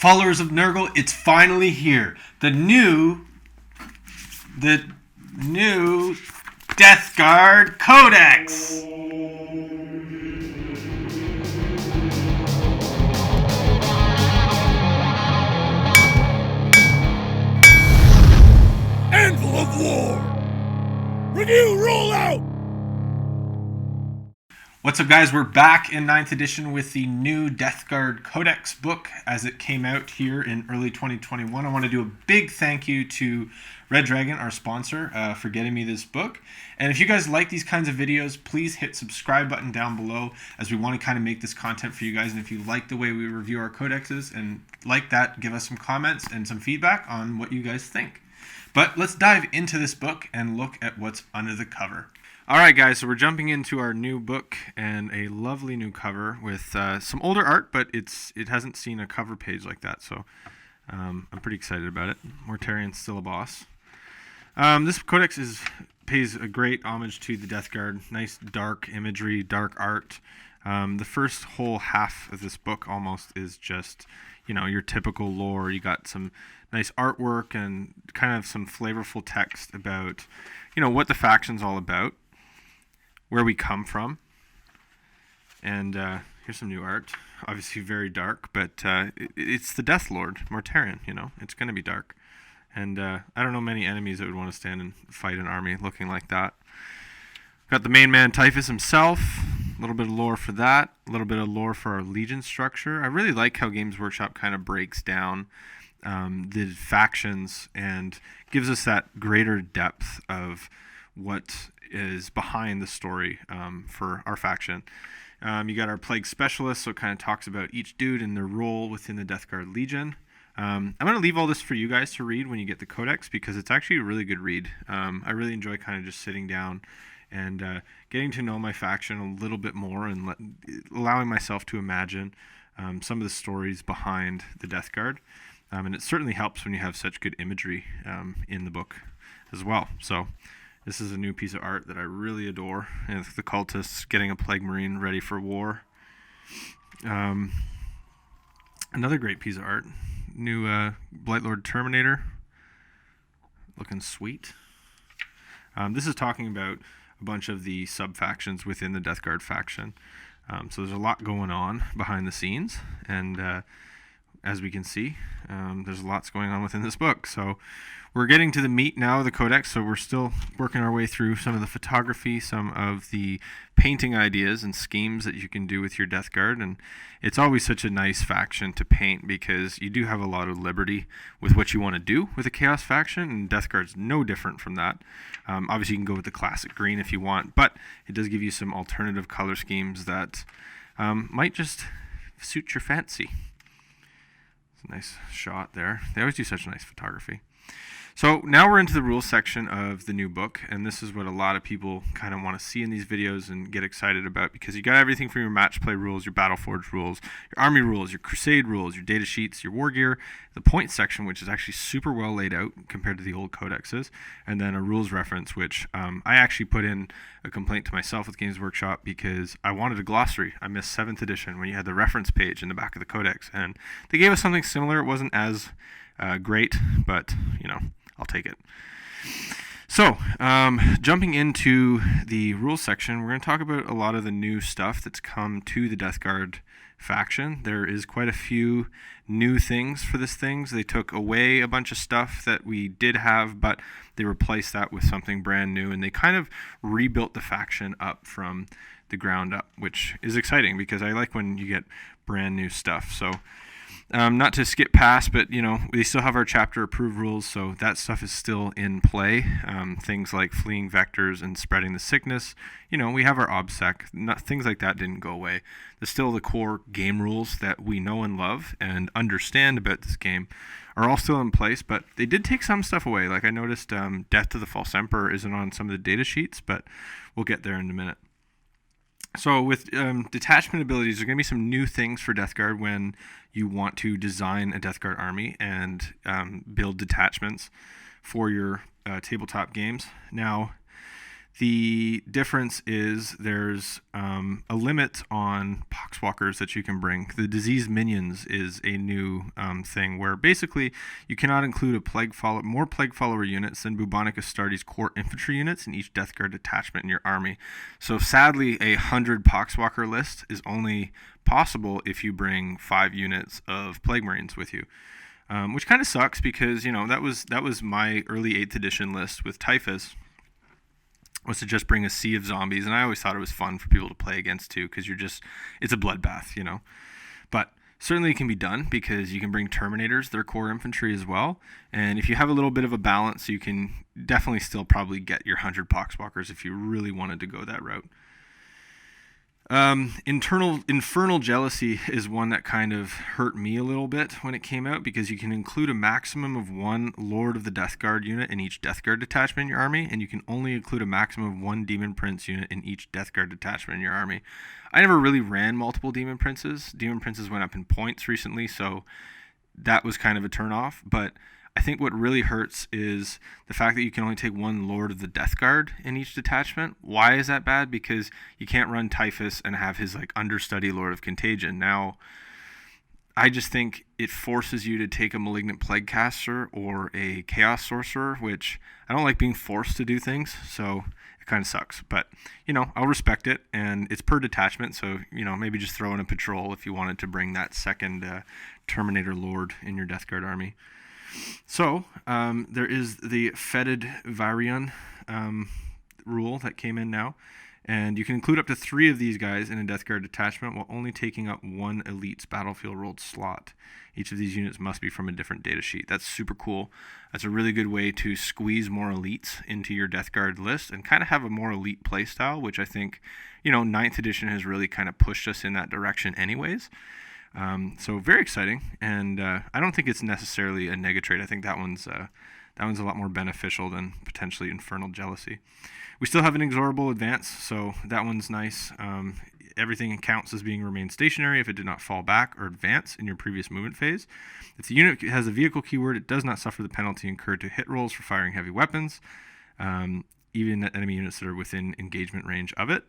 Followers of Nurgle, it's finally here. The new Death Guard Codex. Anvil of War! Review Rollout! What's up, guys? We're back in 9th edition with the new Death Guard Codex book as it came out here in early 2021. I want to do a big thank you to Red Dragon, our sponsor, for getting me this book. And if you guys like these kinds of videos, please hit subscribe button down below as we want to kind of make this content for you guys. And if you like the way we review our codexes and like that, give us some comments and some feedback on what you guys think. But let's dive into this book and look at what's under the cover. Alright guys, so we're jumping into our new book and a lovely new cover with some older art, but it hasn't seen a cover page like that, so I'm pretty excited about it. Mortarion's still a boss. This codex pays a great homage to the Death Guard. Nice dark imagery, dark art. The first whole half of this book almost is just, you know, your typical lore. You got some nice artwork and kind of some flavorful text about, you know, what the faction's all about, where we come from, and here's some new art. Obviously very dark, but it's the Death Lord, Mortarion, you know, it's going to be dark. And I don't know many enemies that would want to stand and fight an army looking like that. Got the main man, Typhus himself, a little bit of lore for that, a little bit of lore for our Legion structure. I really like how Games Workshop kind of breaks down the factions and gives us that greater depth of what is behind the story for our faction. You got our Plague Specialist, so it kind of talks about each dude and their role within the Death Guard Legion. I'm going to leave all this for you guys to read when you get the codex, because it's actually a really good read. I really enjoy kind of just sitting down and getting to know my faction a little bit more and allowing myself to imagine some of the stories behind the Death Guard. And it certainly helps when you have such good imagery in the book as well. So this is a new piece of art that I really adore. And the cultists getting a Plague Marine ready for war. Another great piece of art. New Blight Lord Terminator. Looking sweet. This is talking about a bunch of the sub-factions within the Death Guard faction. So there's a lot going on behind the scenes. And as we can see, there's lots going on within this book. So we're getting to the meat now of the codex, so we're still working our way through some of the photography, some of the painting ideas and schemes that you can do with your Death Guard. And it's always such a nice faction to paint because you do have a lot of liberty with what you want to do with a Chaos faction, and Death Guard's no different from that. Obviously, you can go with the classic green if you want, but it does give you some alternative color schemes that might just suit your fancy. It's a nice shot there. They always do such nice photography. So now we're into the rules section of the new book, and this is what a lot of people kind of want to see in these videos and get excited about, because you got everything from your match play rules, your Battleforge rules, your army rules, your Crusade rules, your data sheets, your war gear, the points section, which is actually super well laid out compared to the old codexes, and then a rules reference, which I actually put in a complaint to myself with Games Workshop because I wanted a glossary. I missed 7th edition when you had the reference page in the back of the codex, and they gave us something similar. It wasn't as great, but you know, I'll take it. So, jumping into the rules section, we're going to talk about a lot of the new stuff that's come to the Death Guard faction. There is quite a few new things for this thing. They took away a bunch of stuff that we did have, but they replaced that with something brand new, and they kind of rebuilt the faction up from the ground up, which is exciting because I like when you get brand new stuff. So, not to skip past, but you know, we still have our chapter approved rules, so that stuff is still in play. Things like fleeing vectors and spreading the sickness, you know, we have our OBSEC. Things like that didn't go away. There's still the core game rules that we know and love and understand about this game are all still in place, but they did take some stuff away. Like I noticed Death to the False Emperor isn't on some of the data sheets, but we'll get there in a minute. So with detachment abilities, there's going to be some new things for Death Guard when you want to design a Death Guard army and build detachments for your tabletop games. Now, The difference is there's a limit on Pox Walkers that you can bring. The Disease Minions is a new thing where basically you cannot include more Plague Follower units than Bubonic Astartes core infantry units in each Death Guard detachment in your army. So sadly, a 100 Pox Walker list is only possible if you bring 5 units of Plague Marines with you. Which kind of sucks because, that was my early 8th edition list with Typhus, was to just bring a sea of zombies, and I always thought it was fun for people to play against too, because it's a bloodbath, But certainly it can be done because you can bring Terminators, their core infantry as well, and if you have a little bit of a balance, you can definitely still probably get your 100 Poxwalkers if you really wanted to go that route. Infernal Jealousy is one that kind of hurt me a little bit when it came out, because you can include a maximum of 1 Lord of the Death Guard unit in each Death Guard detachment in your army, and you can only include a maximum of 1 Demon Prince unit in each Death Guard detachment in your army. I never really ran multiple Demon Princes. Demon Princes went up in points recently, so that was kind of a turnoff, but I think what really hurts is the fact that you can only take 1 Lord of the Death Guard in each detachment. Why is that bad? Because you can't run Typhus and have his understudy Lord of Contagion. Now, I just think it forces you to take a Malignant Plaguecaster or a Chaos Sorcerer, which I don't like being forced to do things, so it kind of sucks. But, I'll respect it, and it's per detachment, so, maybe just throw in a patrol if you wanted to bring that second Terminator Lord in your Death Guard army. So, there is the Fetid Varian rule that came in now, and you can include up to 3 of these guys in a Death Guard detachment while only taking up 1 Elite's battlefield rolled slot. Each of these units must be from a different data sheet. That's super cool. That's a really good way to squeeze more Elites into your Death Guard list and kind of have a more Elite playstyle, which I think, 9th edition has really kind of pushed us in that direction anyways. So very exciting, and I don't think it's necessarily a negatrait. I think that one's a lot more beneficial than potentially Infernal Jealousy. We still have an Inexorable Advance, so that one's nice. Everything counts as being remain stationary if it did not fall back or advance in your previous movement phase. If the unit has a vehicle keyword, it does not suffer the penalty incurred to hit rolls for firing heavy weapons, even enemy units that are within engagement range of it.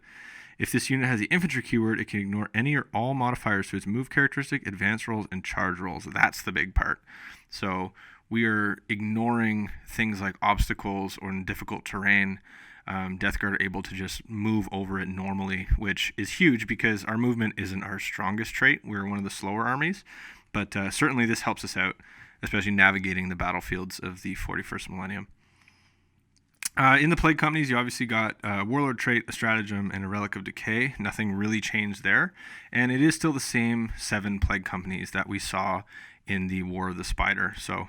If this unit has the infantry keyword, it can ignore any or all modifiers to its move characteristic, advance rolls, and charge rolls. That's the big part. So we are ignoring things like obstacles or in difficult terrain. Death Guard are able to just move over it normally, which is huge because our movement isn't our strongest trait. We're one of the slower armies, but certainly this helps us out, especially navigating the battlefields of the 41st millennium. In the Plague Companies, you obviously got a Warlord Trait, a Stratagem, and a Relic of Decay. Nothing really changed there. And it is still the same 7 Plague Companies that we saw in the War of the Spider. So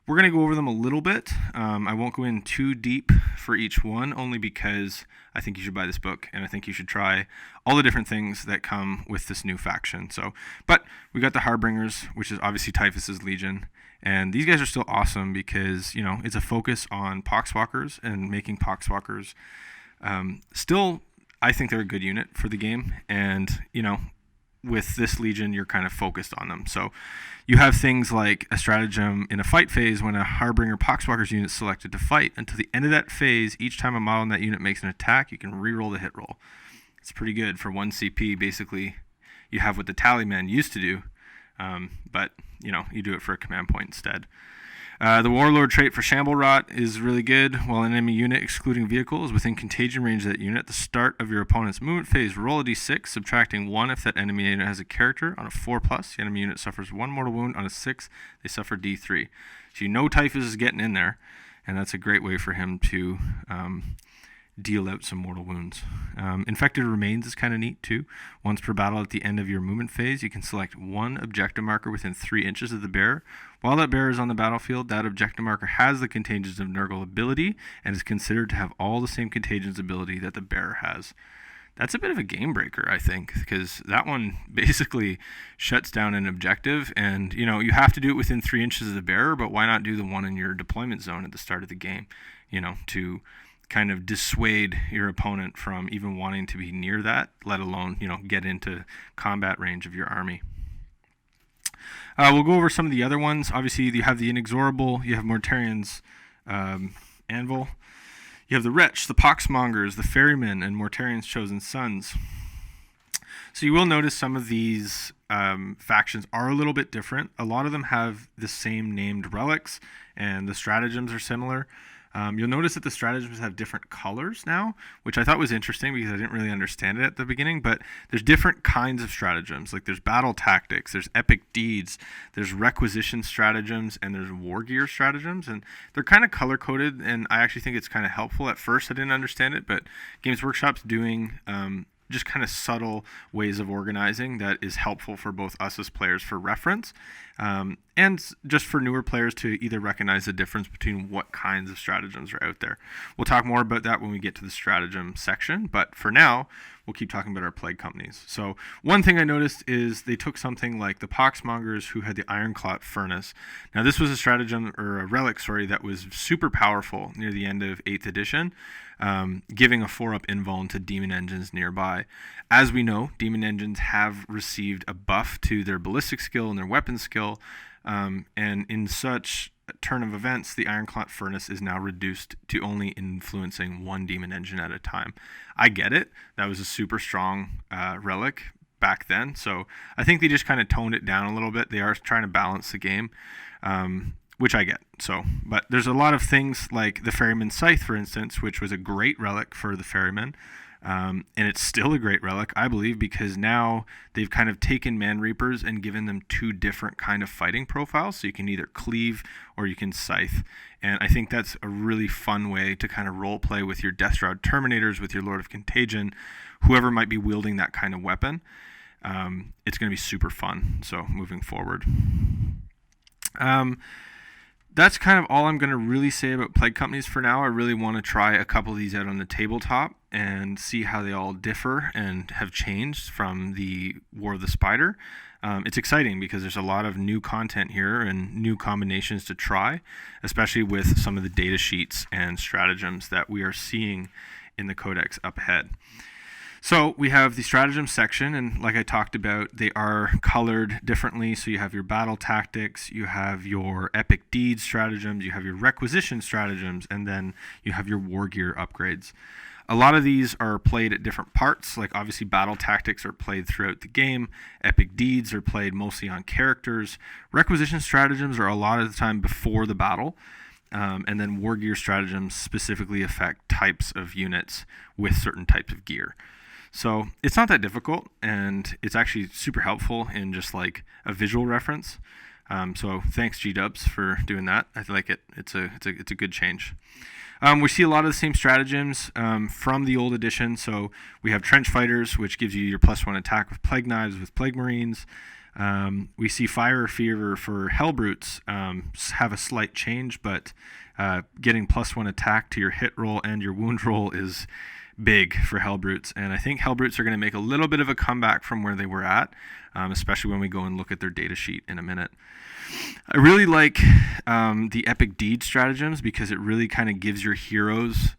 we're going to go over them a little bit. I won't go in too deep for each one, only because I think you should buy this book, and I think you should try all the different things that come with this new faction. But we got the Heartbringers, which is obviously Typhus's Legion. And these guys are still awesome because, it's a focus on Pox Walkers and making Pox Walkers. Still, I think they're a good unit for the game. And, with this Legion, you're kind of focused on them. So you have things like a stratagem in a fight phase when a Harbinger Pox Walkers unit is selected to fight. Until the end of that phase, each time a model in that unit makes an attack, you can reroll the hit roll. It's pretty good for 1 CP. Basically, you have what the Tallyman used to do. But, you do it for a command point instead. The Warlord trait for Shamble Rot is really good. While an enemy unit, excluding vehicle, is within contagion range of that unit, at the start of your opponent's movement phase, roll a d6, subtracting 1 if that enemy unit has a character. On a 4+, the enemy unit suffers 1 mortal wound. On a 6, they suffer d3. So Typhus is getting in there, and that's a great way for him to deal out some mortal wounds. Infected Remains is kind of neat too. Once per battle at the end of your movement phase, you can select 1 objective marker within 3 inches of the bearer. While that bearer is on the battlefield, that objective marker has the Contagions of Nurgle ability and is considered to have all the same Contagions ability that the bearer has. That's a bit of a game breaker, I think, because that one basically shuts down an objective, and you have to do it within 3 inches of the bearer, but why not do the one in your deployment zone at the start of the game, to kind of dissuade your opponent from even wanting to be near that, let alone, get into combat range of your army. We'll go over some of the other ones. Obviously, you have the Inexorable, you have Mortarion's Anvil. You have the Wretch, the Poxmongers, the Ferrymen, and Mortarion's Chosen Sons. So you will notice some of these factions are a little bit different. A lot of them have the same named relics, and the stratagems are similar. You'll notice that the stratagems have different colors now, which I thought was interesting because I didn't really understand it at the beginning, but there's different kinds of stratagems. Like there's battle tactics, there's epic deeds, there's requisition stratagems, and there's war gear stratagems, and they're kind of color-coded, and I actually think it's kind of helpful. At first I didn't understand it, but Games Workshop's doing just kind of subtle ways of organizing that is helpful for both us as players for reference, and just for newer players to either recognize the difference between what kinds of stratagems are out there. We'll talk more about that when we get to the stratagem section, but for now, we'll keep talking about our plague companies. So one thing I noticed is they took something like the Poxmongers, who had the Ironclad Furnace. Now this was a stratagem, or a relic, that was super powerful near the end of 8th edition, giving a 4-up invuln to demon engines nearby. As we know, demon engines have received a buff to their ballistic skill and their weapon skill, and in such a turn of events, the Ironclad Furnace is now reduced to only influencing one demon engine at a time. I get it. That was a super strong relic back then, so I think they just kind of toned it down a little bit. They are trying to balance the game, which I get. So, but there's a lot of things like the Ferryman Scythe, for instance, which was a great relic for the Ferryman. And it's still a great relic, I believe, because now they've kind of taken Man Reapers and given them 2 different kind of fighting profiles. So you can either cleave or you can scythe. And I think that's a really fun way to kind of role play with your Death Guard Terminators, with your Lord of Contagion, whoever might be wielding that kind of weapon. It's going to be super fun. So moving forward. That's kind of all I'm going to really say about plague companies for now. I really want to try a couple of these out on the tabletop and see how they all differ and have changed from the War of the Spider. It's exciting because there's a lot of new content here and new combinations to try, especially with some of the data sheets and stratagems that we are seeing in the Codex up ahead. So we have the stratagem section, and like I talked about, they are colored differently. So you have your battle tactics, you have your epic deeds stratagems, you have your requisition stratagems, and then you have your war gear upgrades. A lot of these are played at different parts. Like obviously battle tactics are played throughout the game. Epic deeds are played mostly on characters. Requisition stratagems are a lot of the time before the battle. And then war gear stratagems specifically affect types of units with certain types of gear. So it's not that difficult, and it's actually super helpful in just like a visual reference. So thanks G-Dubs for doing that. I like it. It's a good change. We see a lot of the same stratagems from the old edition. So we have Trench Fighters, which gives you your +1 attack with Plague Knives with Plague Marines. We see Fire or Fever for Hellbrutes have a slight change, but getting +1 attack to your hit roll and your wound roll is big for Hellbrutes, and I think Hellbrutes are going to make a little bit of a comeback from where they were at, especially when we go and look at their data sheet in a minute. I really like the Epic Deed stratagems because it really kind of gives your heroes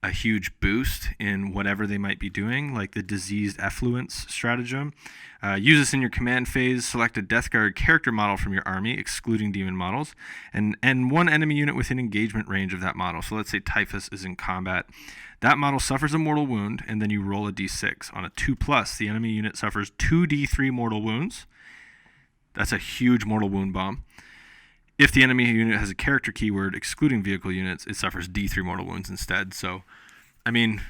a huge boost in whatever they might be doing, like the Diseased Effluence stratagem. Use this in your command phase. Select a Death Guard character model from your army, excluding demon models, and one enemy unit within engagement range of that model. So let's say Typhus is in combat. That model suffers a mortal wound, and then you roll a d6. On a 2+, the enemy unit suffers 2d3 mortal wounds. That's a huge mortal wound bomb. If the enemy unit has a character keyword, excluding vehicle units, it suffers d3 mortal wounds instead. So, I mean,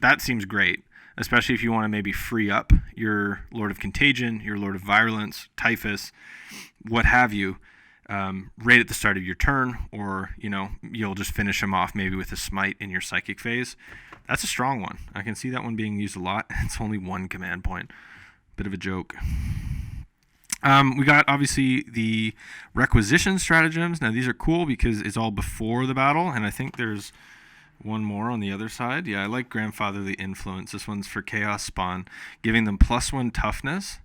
that seems great, especially if you want to maybe free up your Lord of Contagion, your Lord of Virulence, Typhus, what have you, right at the start of your turn, or, you know, you'll just finish them off maybe with a smite in your psychic phase. That's a strong one. I can see that one being used a lot. It's only 1 command point. Bit of a joke. We got obviously the requisition stratagems. Now these are cool because it's all before the battle, and I think there's one more on the other side. Yeah, I like Grandfatherly Influence. This one's for Chaos Spawn, giving them +1 toughness,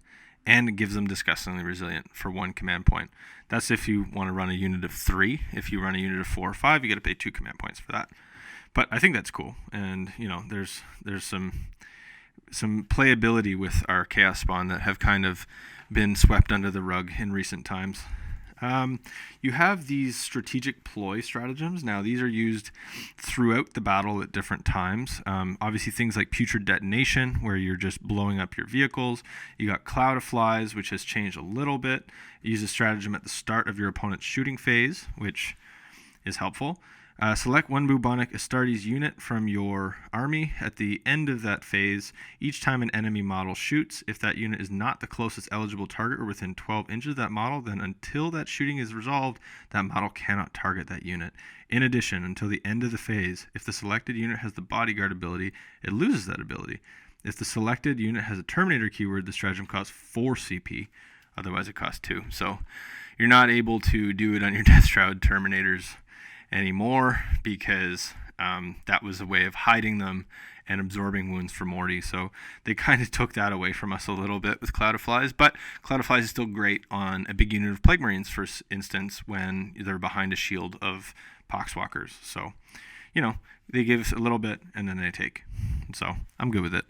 and it gives them Disgustingly Resilient for 1 command point. That's if you want to run a unit of 3. If you run a unit of 4 or 5, you got to pay 2 command points for that. But I think that's cool, and you know, there's some playability with our Chaos Spawn that have kind of been swept under the rug in recent times. You have these strategic ploy stratagems. Now, these are used throughout the battle at different times. Obviously, things like Putrid Detonation, where you're just blowing up your vehicles. You got Cloud of Flies, which has changed a little bit. It uses stratagem at the start of your opponent's shooting phase, which is helpful. Select one bubonic Astartes unit from your army at the end of that phase. Each time an enemy model shoots, if that unit is not the closest eligible target or within 12 inches of that model, then until that shooting is resolved, that model cannot target that unit. In addition, until the end of the phase, if the selected unit has the bodyguard ability, it loses that ability. If the selected unit has a Terminator keyword, the stratagem costs 4 CP. Otherwise, it costs 2. So you're not able to do it on your Death Shroud Terminators anymore, because that was a way of hiding them and absorbing wounds for Morty. So they kind of took that away from us a little bit with Cloud of Flies, but Cloud of Flies is still great on a big unit of Plague Marines, for instance, when they're behind a shield of Pox Walkers. So, they give a little bit and then they take. So I'm good with it.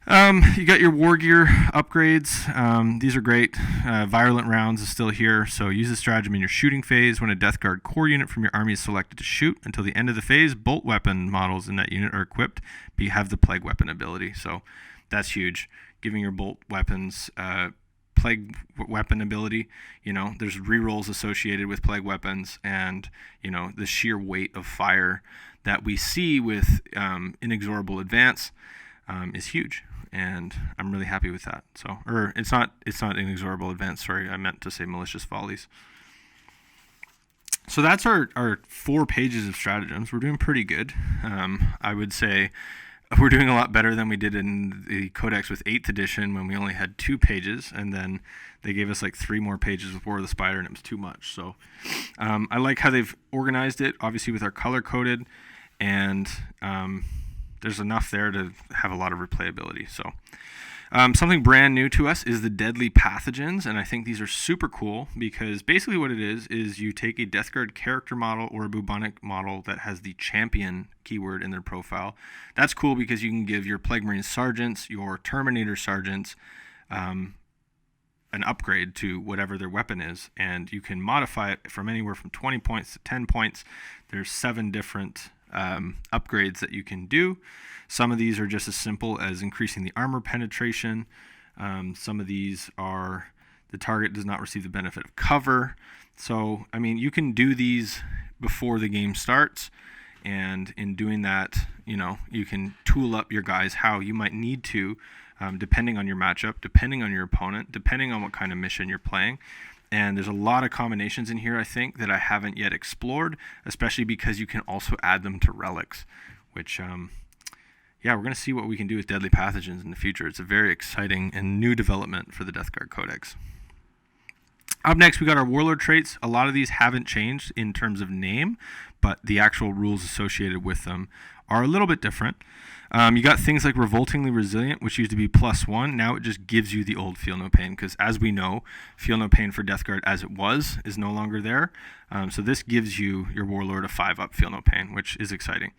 You got your war gear upgrades. These are great. Virulent Rounds is still here, so use the stratagem in your shooting phase. When a Death Guard core unit from your army is selected to shoot, until the end of the phase, bolt weapon models in that unit are equipped, but you have the plague weapon ability, so that's huge. Giving your bolt weapons plague weapon ability. There's rerolls associated with plague weapons, and the sheer weight of fire that we see with Inexorable Advance is huge. And I'm really happy with that. So, it's not Inexorable Advance. Sorry, I meant to say Malicious Volleys. So that's our 4 pages of stratagems. We're doing pretty good. I would say we're doing a lot better than we did in the Codex with 8th edition, when we only had 2 pages, and then they gave us like 3 more pages with War of the Spider, and it was too much. So I like how they've organized it, obviously with our color-coded, and there's enough there to have a lot of replayability. So something brand new to us is the Deadly Pathogens, and I think these are super cool, because basically what it is you take a Death Guard character model or a bubonic model that has the champion keyword in their profile. That's cool because you can give your Plague Marine sergeants, your Terminator sergeants, an upgrade to whatever their weapon is, and you can modify it from anywhere from 20 points to 10 points. There's 7 different upgrades that you can do. Some of these are just as simple as increasing the armor penetration. Some of these are the target does not receive the benefit of cover. So, you can do these before the game starts, and in doing that, you can tool up your guys how you might need to, depending on your matchup, depending on your opponent, depending on what kind of mission you're playing. And there's a lot of combinations in here, I think, that I haven't yet explored, especially because you can also add them to relics, which, we're going to see what we can do with Deadly Pathogens in the future. It's a very exciting and new development for the Death Guard Codex. Up next, we got our Warlord Traits. A lot of these haven't changed in terms of name, but the actual rules associated with them are a little bit different. You got things like Revoltingly Resilient, which used to be +1. Now it just gives you the old Feel No Pain, because as we know, Feel No Pain for Death Guard as it was is no longer there. So this gives you your Warlord a 5-up Feel No Pain, which is exciting.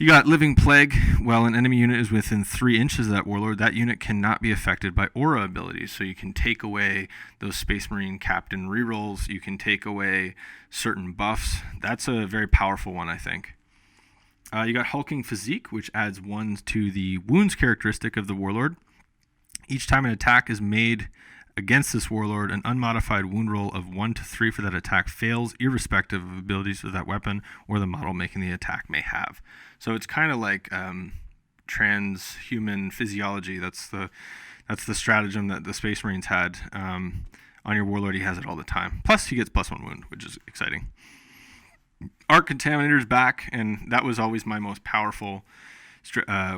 You got Living Plague. While an enemy unit is within 3 inches of that Warlord, that unit cannot be affected by aura abilities. So you can take away those Space Marine Captain rerolls. You can take away certain buffs. That's a very powerful one, I think. You got Hulking Physique, which adds 1 to the wounds characteristic of the Warlord. Each time an attack is made against this Warlord, an unmodified wound roll of 1 to 3 for that attack fails, irrespective of abilities of that weapon or the model making the attack may have. So it's kind of like transhuman physiology. That's the stratagem that the Space Marines had. On your Warlord, he has it all the time. Plus, he gets +1 wound, which is exciting. Arc Contaminator's back, and that was always my most powerful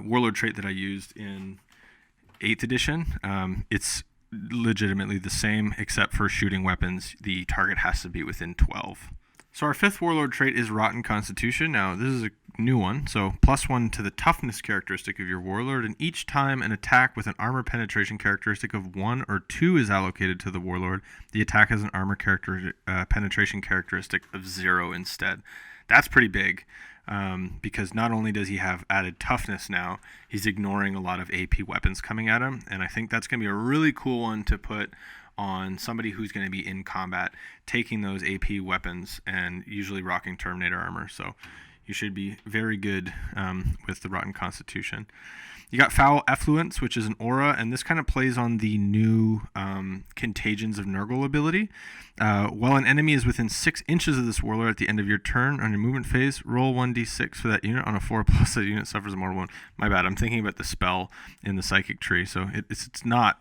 Warlord trait that I used in 8th edition. It's legitimately the same, except for shooting weapons. The target has to be within 12. So our 5th Warlord trait is Rotten Constitution. Now, this is a new one. So +1 to the toughness characteristic of your Warlord, and each time an attack with an armor penetration characteristic of 1 or 2 is allocated to the Warlord, the attack has an armor penetration characteristic of 0 instead. That's pretty big, because not only does he have added toughness now, he's ignoring a lot of AP weapons coming at him, and I think that's going to be a really cool one to put on somebody who's going to be in combat, taking those AP weapons and usually rocking Terminator Armor. So you should be very good with the Rotten Constitution. You got Foul Effluence, which is an aura, and this kind of plays on the new Contagions of Nurgle ability. While an enemy is within 6 inches of this Warlord at the end of your turn on your movement phase, roll 1d6 for that unit. On a 4+, that unit suffers a mortal wound. My bad, I'm thinking about the spell in the Psychic tree, so it's not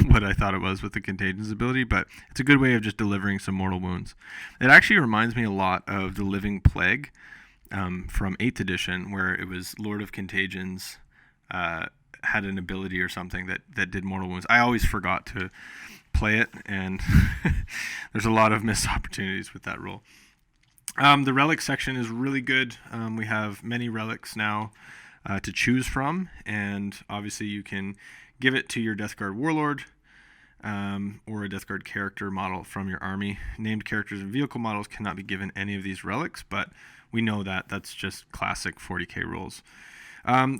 what I thought it was with the Contagions ability, but it's a good way of just delivering some mortal wounds. It actually reminds me a lot of the Living Plague from 8th edition, where it was Lord of Contagions had an ability or something that did mortal wounds. I always forgot to play it, and there's a lot of missed opportunities with that rule. The relic section is really good. We have many relics now to choose from, and obviously you can give it to your Death Guard Warlord or a Death Guard character model from your army. Named characters and vehicle models cannot be given any of these relics, but we know that that's just classic 40k rules.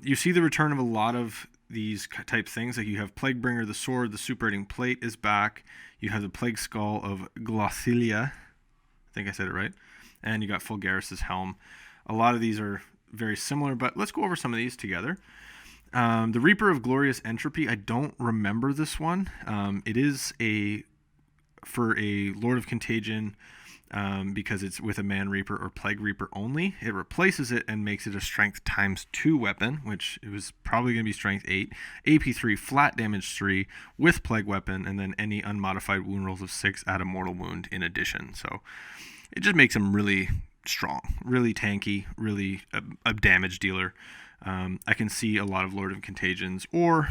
You see the return of a lot of these type things. Like you have Plaguebringer, the sword, the Super-Eating Plate is back. You have the Plague Skull of Glothilia. I think I said it right. And you got Fulgaris's helm. A lot of these are very similar, but let's go over some of these together. The Reaper of Glorious Entropy, I don't remember this one. It is for a Lord of Contagion, because it's with a Man Reaper or Plague Reaper only. It replaces it and makes it a Strength ×2 weapon, which it was probably going to be Strength 8, AP 3, flat damage 3 with Plague Weapon, and then any unmodified wound rolls of 6 add a mortal wound in addition. So it just makes him really strong, really tanky, really a damage dealer. I can see a lot of Lord of Contagions or,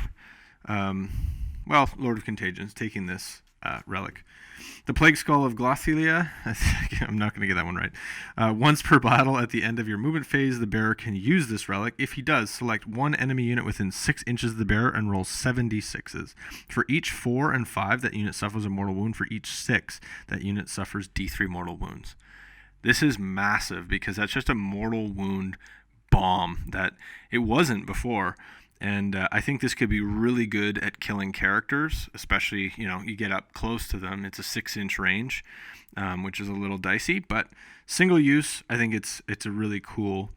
Lord of Contagions taking this relic. The Plague Skull of Glothilia, I'm not going to get that one right. Once per battle at the end of your movement phase, the bearer can use this relic. If he does, select one enemy unit within 6 inches of the bearer and roll 7d6s. For each 4 and 5, that unit suffers a mortal wound. For each 6, that unit suffers d3 mortal wounds. This is massive because that's just a mortal wound bomb that it wasn't before. And I think this could be really good at killing characters, especially, you get up close to them. It's a 6-inch range, which is a little dicey, but single use, I think it's a really cool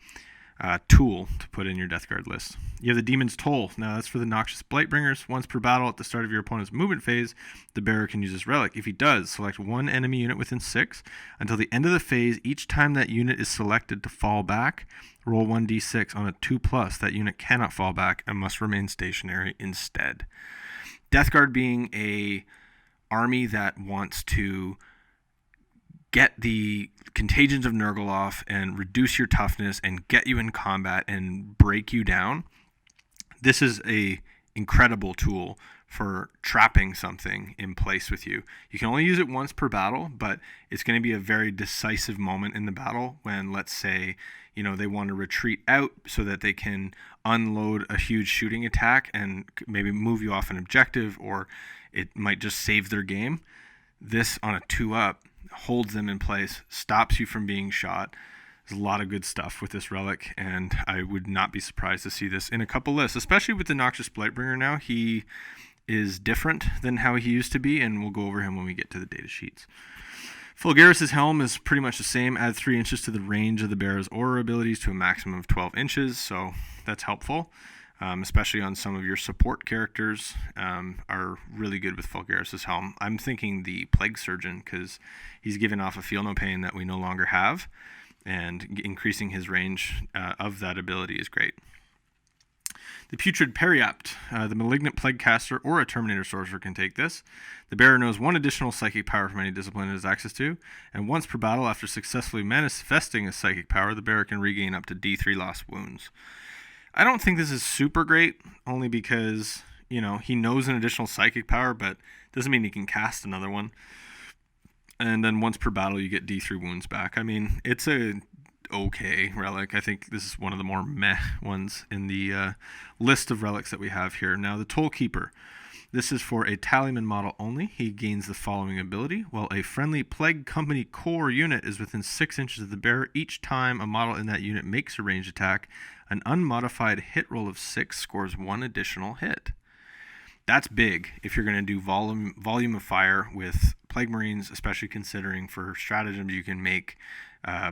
tool to put in your Death Guard list. You have the Demon's Toll. Now that's for the Noxious Blightbringers. Once per battle at the start of your opponent's movement phase, the bearer can use this relic. If he does, select one enemy unit within 6. Until the end of the phase, each time that unit is selected to fall back, roll 1d6. On a 2+, that unit cannot fall back and must remain stationary instead. Death Guard being a army that wants to get the Contagions of Nurgle off and reduce your toughness and get you in combat and break you down, this is a incredible tool for trapping something in place with you. You can only use it once per battle, but it's going to be a very decisive moment in the battle when, let's say, they want to retreat out so that they can unload a huge shooting attack and maybe move you off an objective, or it might just save their game. This on a 2-up holds them in place, stops you from being shot. There's a lot of good stuff with this relic, and I would not be surprised to see this in a couple lists, especially with the Noxious Blightbringer now. He is different than how he used to be, and we'll go over him when we get to the data sheets. Fulgaris's helm is pretty much the same. Add 3 inches to the range of the bearer's aura abilities to a maximum of 12 inches, so that's helpful. Especially on some of your support characters, are really good with Fulgaris's helm. I'm thinking the Plague Surgeon, because he's given off a Feel No Pain that we no longer have, and increasing his range of that ability is great. The Putrid Periapt, the Malignant Plaguecaster or a Terminator Sorcerer can take this. The bearer knows one additional psychic power from any discipline it has access to, and once per battle after successfully manifesting a psychic power, the bearer can regain up to d3 lost wounds. I don't think this is super great, only because, he knows an additional psychic power, but doesn't mean he can cast another one. And then once per battle, you get d3 wounds back. I mean, it's a okay relic. I think this is one of the more meh ones in the list of relics that we have here. Now, the Toll Keeper. This is for a Tallyman model only. He gains the following ability. While a friendly Plague Company core unit is within 6 inches of the bearer, each time a model in that unit makes a ranged attack, an unmodified hit roll of 6 scores 1 additional hit. That's big if you're going to do volume of fire with Plague Marines, especially considering for stratagems you can make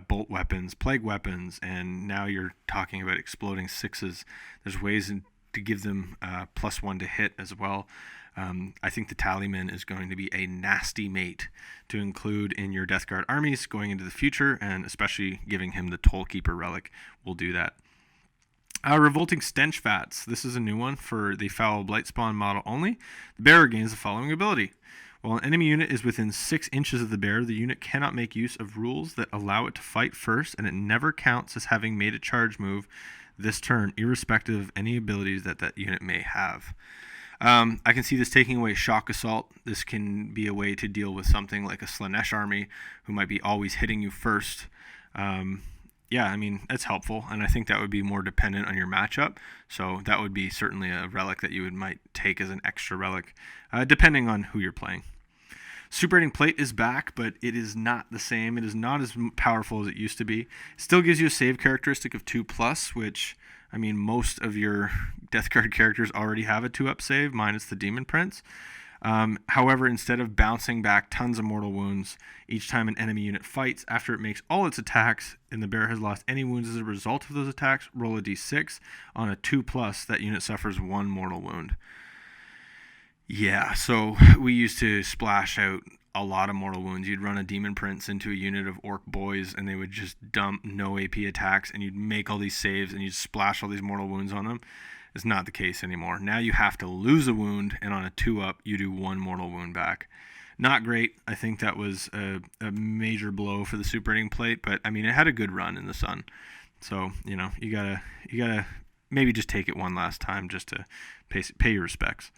bolt weapons, plague weapons, and now you're talking about exploding sixes. There's ways to give them +1 to hit as well. I think the Tallyman is going to be a nasty mate to include in your Death Guard armies going into the future, and especially giving him the Tollkeeper relic will do that. Revolting Stench Vats. This is a new one for the Foul Blight Spawn model only. The bearer gains the following ability. While an enemy unit is within 6 inches of the bearer, the unit cannot make use of rules that allow it to fight first, and it never counts as having made a charge move this turn, irrespective of any abilities that that unit may have. I can see this taking away Shock Assault. This can be a way to deal with something like a Slanesh army who might be always hitting you first. Yeah, I mean, that's helpful, and I think that would be more dependent on your matchup. So that would be certainly a relic that you might take as an extra relic, depending on who you're playing. Super Rating Plate is back, but it is not the same. It is not as powerful as it used to be. It still gives you a save characteristic of 2+, which, I mean, most of your Death Guard characters already have a 2-up save, minus the Demon Prince. However, instead of bouncing back tons of mortal wounds each time an enemy unit fights, after it makes all its attacks and the bearer has lost any wounds as a result of those attacks, roll a d6. On a 2+, that unit suffers 1 mortal wound. Yeah, so we used to splash out a lot of mortal wounds. You'd run a Demon Prince into a unit of Orc Boys, and they would just dump no AP attacks, and you'd make all these saves, and you'd splash all these mortal wounds on them. It's not the case anymore. Now you have to lose a wound, and on a 2-up, you do 1 mortal wound back. Not great. I think that was a major blow for the Super Rating Plate, but I mean, it had a good run in the sun. So, you know, you gotta maybe just take it one last time just to pay your respects.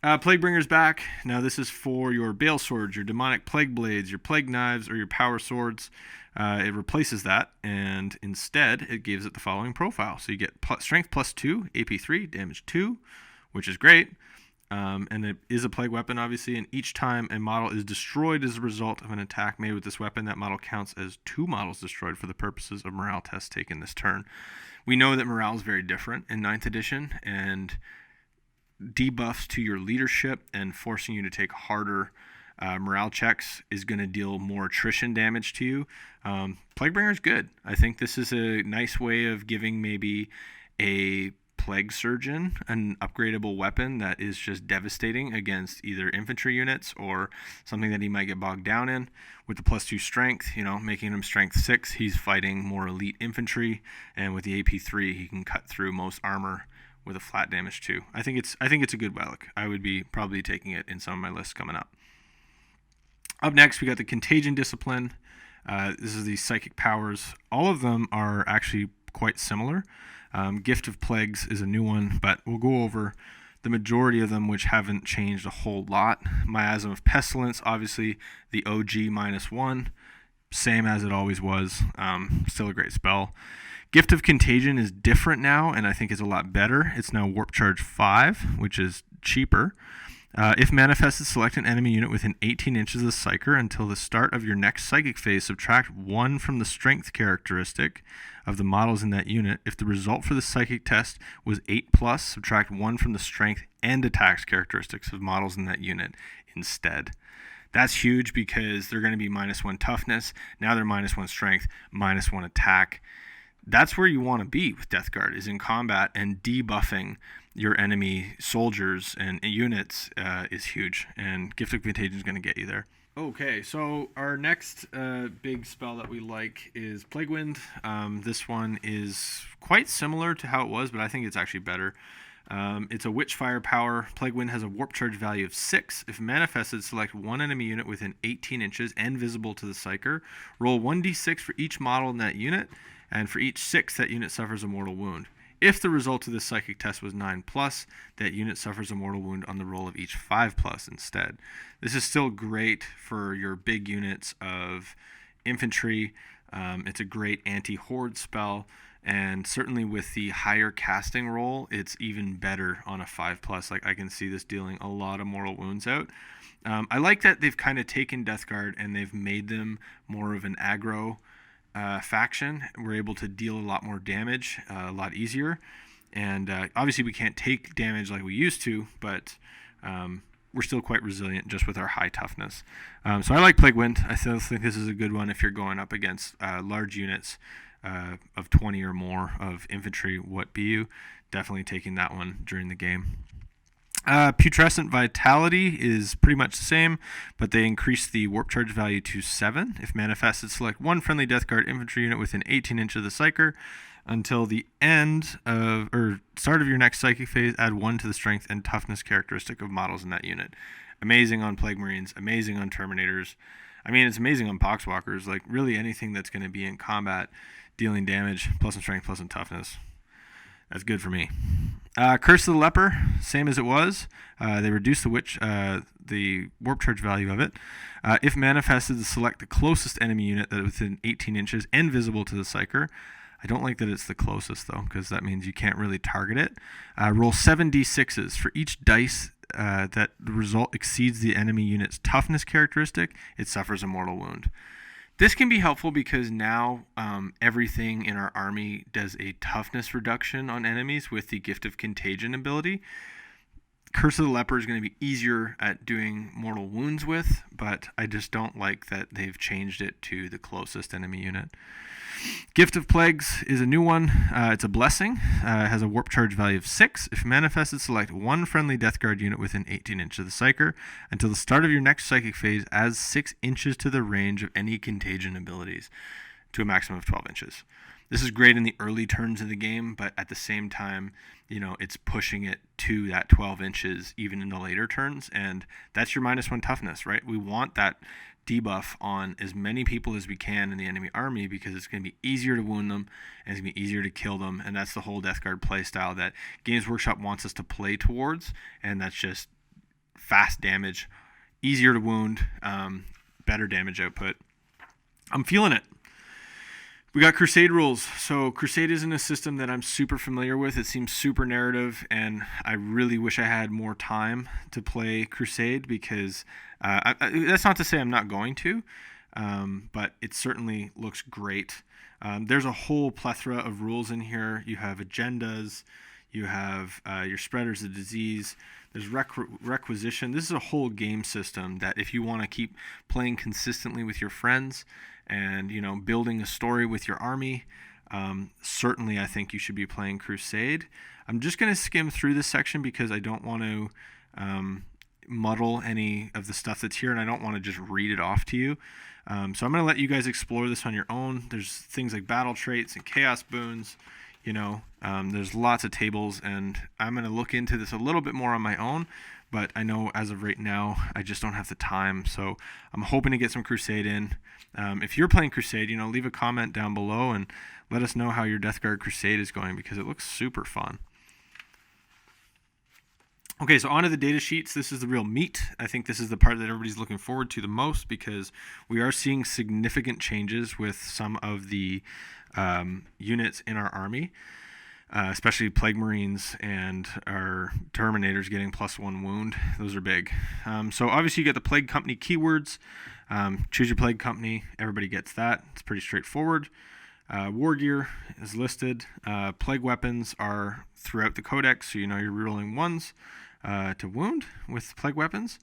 Plaguebringer's back. Now this is for your Bale Swords, your Demonic Plague Blades, your Plague Knives, or your Power Swords. It replaces that, and instead it gives it the following profile. So you get Strength +2, AP 3, Damage 2, which is great. And it is a plague weapon, obviously, and each time a model is destroyed as a result of an attack made with this weapon, that model counts as 2 models destroyed for the purposes of morale tests taken this turn. We know that morale is very different in 9th edition, and debuffs to your leadership and forcing you to take harder morale checks is going to deal more attrition damage to you. Plaguebringer is good. I think this is a nice way of giving maybe a Plague Surgeon an upgradable weapon that is just devastating against either infantry units or something that he might get bogged down in. With the +2 strength, you know, making him strength 6, he's fighting more elite infantry, and with the AP 3, he can cut through most armor with a flat damage 2. I think it's a good relic. I would be probably taking it in some of my lists coming up. Up next, we got the Contagion Discipline. This is the psychic powers. All of them are actually quite similar. Gift of Plagues is a new one, but we'll go over the majority of them, which haven't changed a whole lot. Miasm of Pestilence, obviously the OG -1, same as it always was. Still a great spell. Gift of Contagion is different now, and I think is a lot better. It's now Warp Charge 5, which is cheaper. If manifested, select an enemy unit within 18 inches of the Psyker until the start of your next Psychic phase. Subtract 1 from the Strength characteristic of the models in that unit. If the result for the Psychic test was 8+, subtract 1 from the Strength and Attacks characteristics of models in that unit instead. That's huge because they're going to be -1 toughness. Now they're -1 strength, -1 attack. That's where you want to be with Death Guard, is in combat, and debuffing your enemy soldiers and units is huge, and Gift of Contagion is going to get you there. Okay, so our next big spell that we like is Plague Wind. This one is quite similar to how it was, but I think it's actually better. It's a Witchfire power. Plague Wind has a warp charge value of 6. If manifested, select 1 enemy unit within 18 inches and visible to the Psyker. Roll 1d6 for each model in that unit, and for each 6, that unit suffers a mortal wound. If the result of this psychic test was 9+, that unit suffers a mortal wound on the roll of each 5+ instead. This is still great for your big units of infantry. It's a great anti-horde spell, and certainly with the higher casting roll, it's even better on a 5+. Like, I can see this dealing a lot of mortal wounds out. I like that they've kind of taken Death Guard and they've made them more of an aggro faction. We're able to deal a lot more damage a lot easier, And obviously we can't take damage like we used to, but we're still quite resilient just with our high toughness. So I like Plague Wind. I still think this is a good one if you're going up against large units of 20 or more of infantry. What be you? Definitely taking that one during the game. Putrescent Vitality is pretty much the same, but they increase the warp charge value to 7. If manifested, select one friendly Death Guard infantry unit within 18 inches of the Psyker. Until the end of, or start of your next Psychic phase, add 1 to the strength and toughness characteristic of models in that unit. Amazing on Plague Marines, amazing on Terminators. I mean, it's amazing on Pox Walkers. Like, really anything that's going to be in combat, dealing damage, plus in strength, plus in toughness. That's good for me. Curse of the Leper, same as it was. They reduced the warp charge value of it. If manifested, select the closest enemy unit that is within 18 inches and visible to the Psyker. I don't like that it's the closest, though, because that means you can't really target it. Roll 7d6s. For each dice that the result exceeds the enemy unit's toughness characteristic, it suffers a mortal wound. This can be helpful because now everything in our army does a toughness reduction on enemies with the Gift of Contagion ability. Curse of the Leper is going to be easier at doing mortal wounds with, but I just don't like that they've changed it to the closest enemy unit. Gift of Plagues is a new one. It's a blessing. It has a warp charge value of 6. If manifested, select one friendly Death Guard unit within 18 inches of the Psyker. Until the start of your next Psychic phase, adds 6 inches to the range of any contagion abilities to a maximum of 12 inches. This is great in the early turns of the game, but at the same time, it's pushing it to that 12 inches even in the later turns, and that's your -1 toughness, right? We want that debuff on as many people as we can in the enemy army because it's going to be easier to wound them and it's going to be easier to kill them, and that's the whole Death Guard playstyle that Games Workshop wants us to play towards, and that's just fast damage, easier to wound, better damage output. I'm feeling it. We got Crusade Rules. So Crusade isn't a system that I'm super familiar with. It seems super narrative, and I really wish I had more time to play Crusade because that's not to say I'm not going to, but it certainly looks great. There's a whole plethora of rules in here. You have agendas. You have your spreaders of disease. There's requisition. This is a whole game system that if you want to keep playing consistently with your friends and building a story with your army, certainly I think you should be playing Crusade. I'm just going to skim through this section because I don't want to muddle any of the stuff that's here, and I don't want to just read it off to you. So I'm going to let you guys explore this on your own. There's things like battle traits and chaos boons. There's lots of tables, and I'm going to look into this a little bit more on my own, but I know as of right now, I just don't have the time, so I'm hoping to get some Crusade in. If you're playing Crusade, leave a comment down below and let us know how your Death Guard Crusade is going because it looks super fun. Okay, so onto the data sheets. This is the real meat. I think this is the part that everybody's looking forward to the most because we are seeing significant changes with some of the units in our army, especially Plague Marines and our Terminators getting +1 wound. Those are big. So obviously you get the Plague Company keywords. Choose your Plague Company. Everybody gets that. It's pretty straightforward. War gear is listed. Plague weapons are throughout the codex, so you're rolling 1s to wound with plague weapons.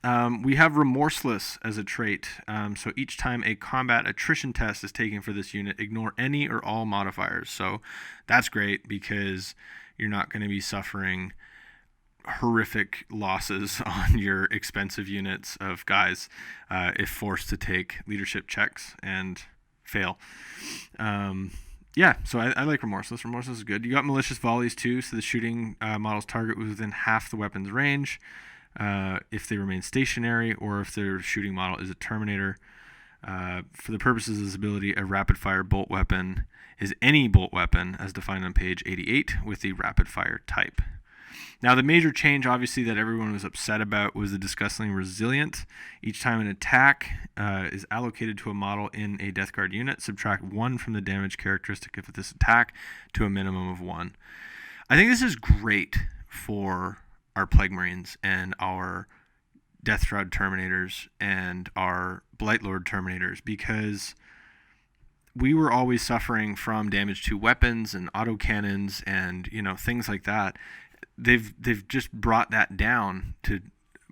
We have Remorseless as a trait. So each time a combat attrition test is taken for this unit, ignore any or all modifiers. So that's great because you're not going to be suffering horrific losses on your expensive units of guys if forced to take leadership checks and fail. So I like Remorseless. Remorseless is good. You got Malicious Volleys too, so the shooting model's target was within half the weapon's range if they remain stationary or if their shooting model is a Terminator. For the purposes of this ability, a rapid-fire bolt weapon is any bolt weapon as defined on page 88 with the rapid-fire type. Now, the major change, obviously, that everyone was upset about was the Disgustingly Resilient. Each time an attack is allocated to a model in a Death Guard unit, subtract 1 from the damage characteristic of this attack to a minimum of 1. I think this is great for our Plague Marines and our Death Shroud Terminators and our Blight Lord Terminators because we were always suffering from damage to weapons and autocannons and, things like that. They've just brought that down to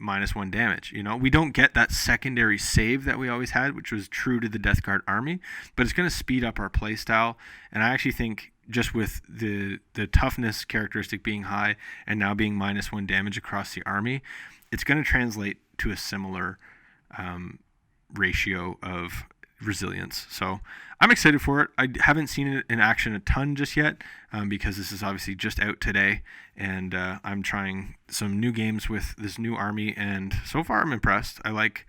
-1 damage. We don't get that secondary save that we always had, which was true to the Death Guard army, but it's going to speed up our playstyle. And I actually think just with the toughness characteristic being high and now being -1 damage across the army, it's going to translate to a similar ratio of resilience. So I'm excited for it. I haven't seen it in action a ton just yet because this is obviously just out today, and I'm trying some new games with this new army, and so far I'm impressed. I like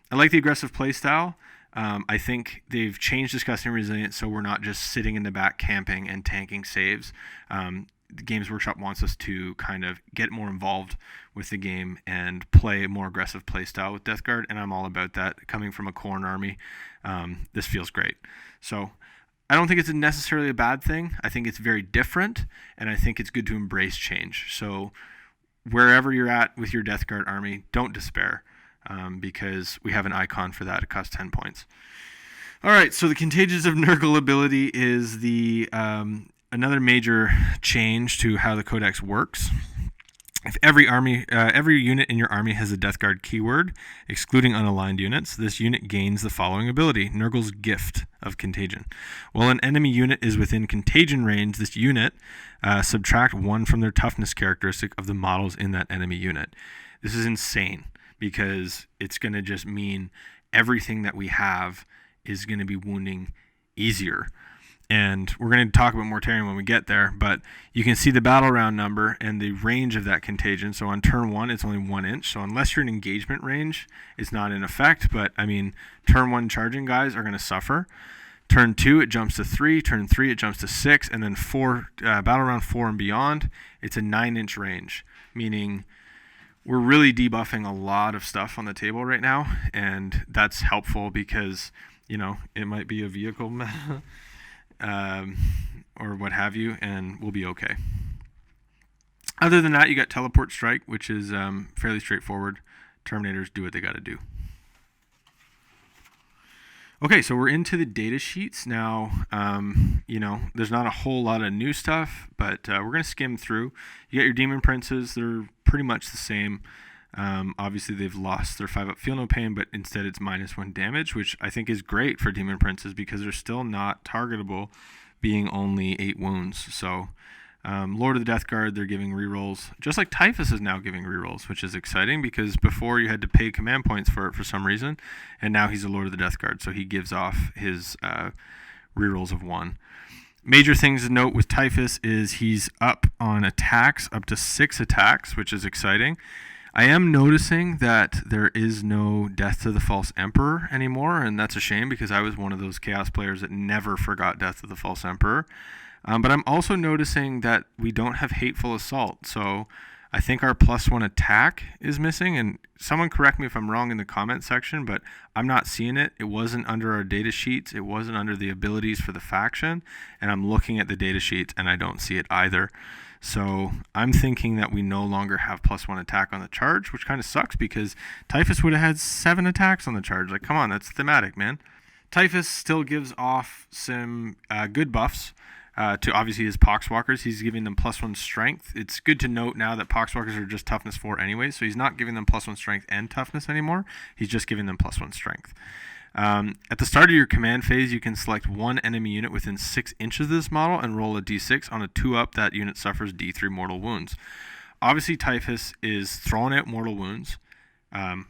the aggressive playstyle. I think they've changed Disgusting Resilience so we're not just sitting in the back camping and tanking saves. The Games Workshop wants us to kind of get more involved with the game and play a more aggressive playstyle with Death Guard, and I'm all about that. Coming from a Khorne army, this feels great. So I don't think it's necessarily a bad thing. I think it's very different, and I think it's good to embrace change. So wherever you're at with your Death Guard army, don't despair, because we have an icon for that. It costs 10 points. All right, so the Contagions of Nurgle ability is the another major change to how the Codex works. If every unit in your army has a Death Guard keyword, excluding unaligned units, this unit gains the following ability: Nurgle's Gift of Contagion. While an enemy unit is within contagion range, this unit subtract 1 from their toughness characteristic of the models in that enemy unit. This is insane because it's going to just mean everything that we have is going to be wounding easier. And we're going to talk about Mortarion when we get there, but you can see the battle round number and the range of that contagion. So on turn 1, it's only 1 inch. So unless you're in engagement range, it's not in effect. But I mean, turn 1 charging guys are going to suffer. Turn 2, it jumps to 3. Turn 3, it jumps to 6. And then 4, battle round 4 and beyond, it's a 9-inch range, meaning we're really debuffing a lot of stuff on the table right now. And that's helpful because, it might be a vehicle or what have you, and we'll be okay. Other than that, you got Teleport Strike, which is fairly straightforward. Terminators do what they got to do. Okay, so we're into the data sheets now. There's not a whole lot of new stuff, but we're going to skim through. You got your Demon Princes. They're pretty much the same. Obviously, they've lost their 5-up Feel No Pain, but instead it's -1 damage, which I think is great for Demon Princes because they're still not targetable, being only 8 wounds. So, Lord of the Death Guard, they're giving rerolls, just like Typhus is now giving rerolls, which is exciting because before you had to pay command points for it for some reason, and now he's a Lord of the Death Guard, so he gives off his rerolls of 1. Major things to note with Typhus is he's up on attacks, up to 6 attacks, which is exciting. I am noticing that there is no Death to the False Emperor anymore, and that's a shame because I was one of those Chaos players that never forgot Death to the False Emperor. But I'm also noticing that we don't have Hateful Assault, so I think our +1 attack is missing, and someone correct me if I'm wrong in the comment section, but I'm not seeing it. It wasn't under our data sheets. It wasn't under the abilities for the faction, and I'm looking at the data sheets, and I don't see it either. So I'm thinking that we no longer have +1 attack on the charge, which kind of sucks because Typhus would have had 7 attacks on the charge. Like, come on, that's thematic, man. Typhus still gives off some good buffs to obviously his Pox Walkers. He's giving them +1 strength. It's good to note now that Pox Walkers are just toughness 4 anyway, so he's not giving them +1 strength and toughness anymore. He's just giving them +1 strength. At the start of your command phase, you can select 1 enemy unit within 6 inches of this model and roll a d6. On a 2-up, that unit suffers d3 mortal wounds. Obviously, Typhus is throwing out mortal wounds, kind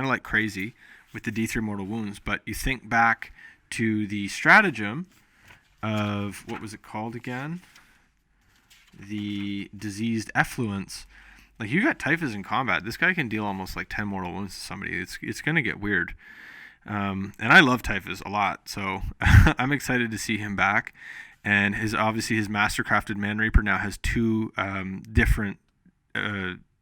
of like crazy with the d3 mortal wounds, but you think back to the stratagem of, what was it called again? The diseased Effluence. Like, you got Typhus in combat. This guy can deal almost like 10 mortal wounds to somebody. It's going to get weird. And I love Typhus a lot, so I'm excited to see him back. And his Mastercrafted Man Reaper now has 2 different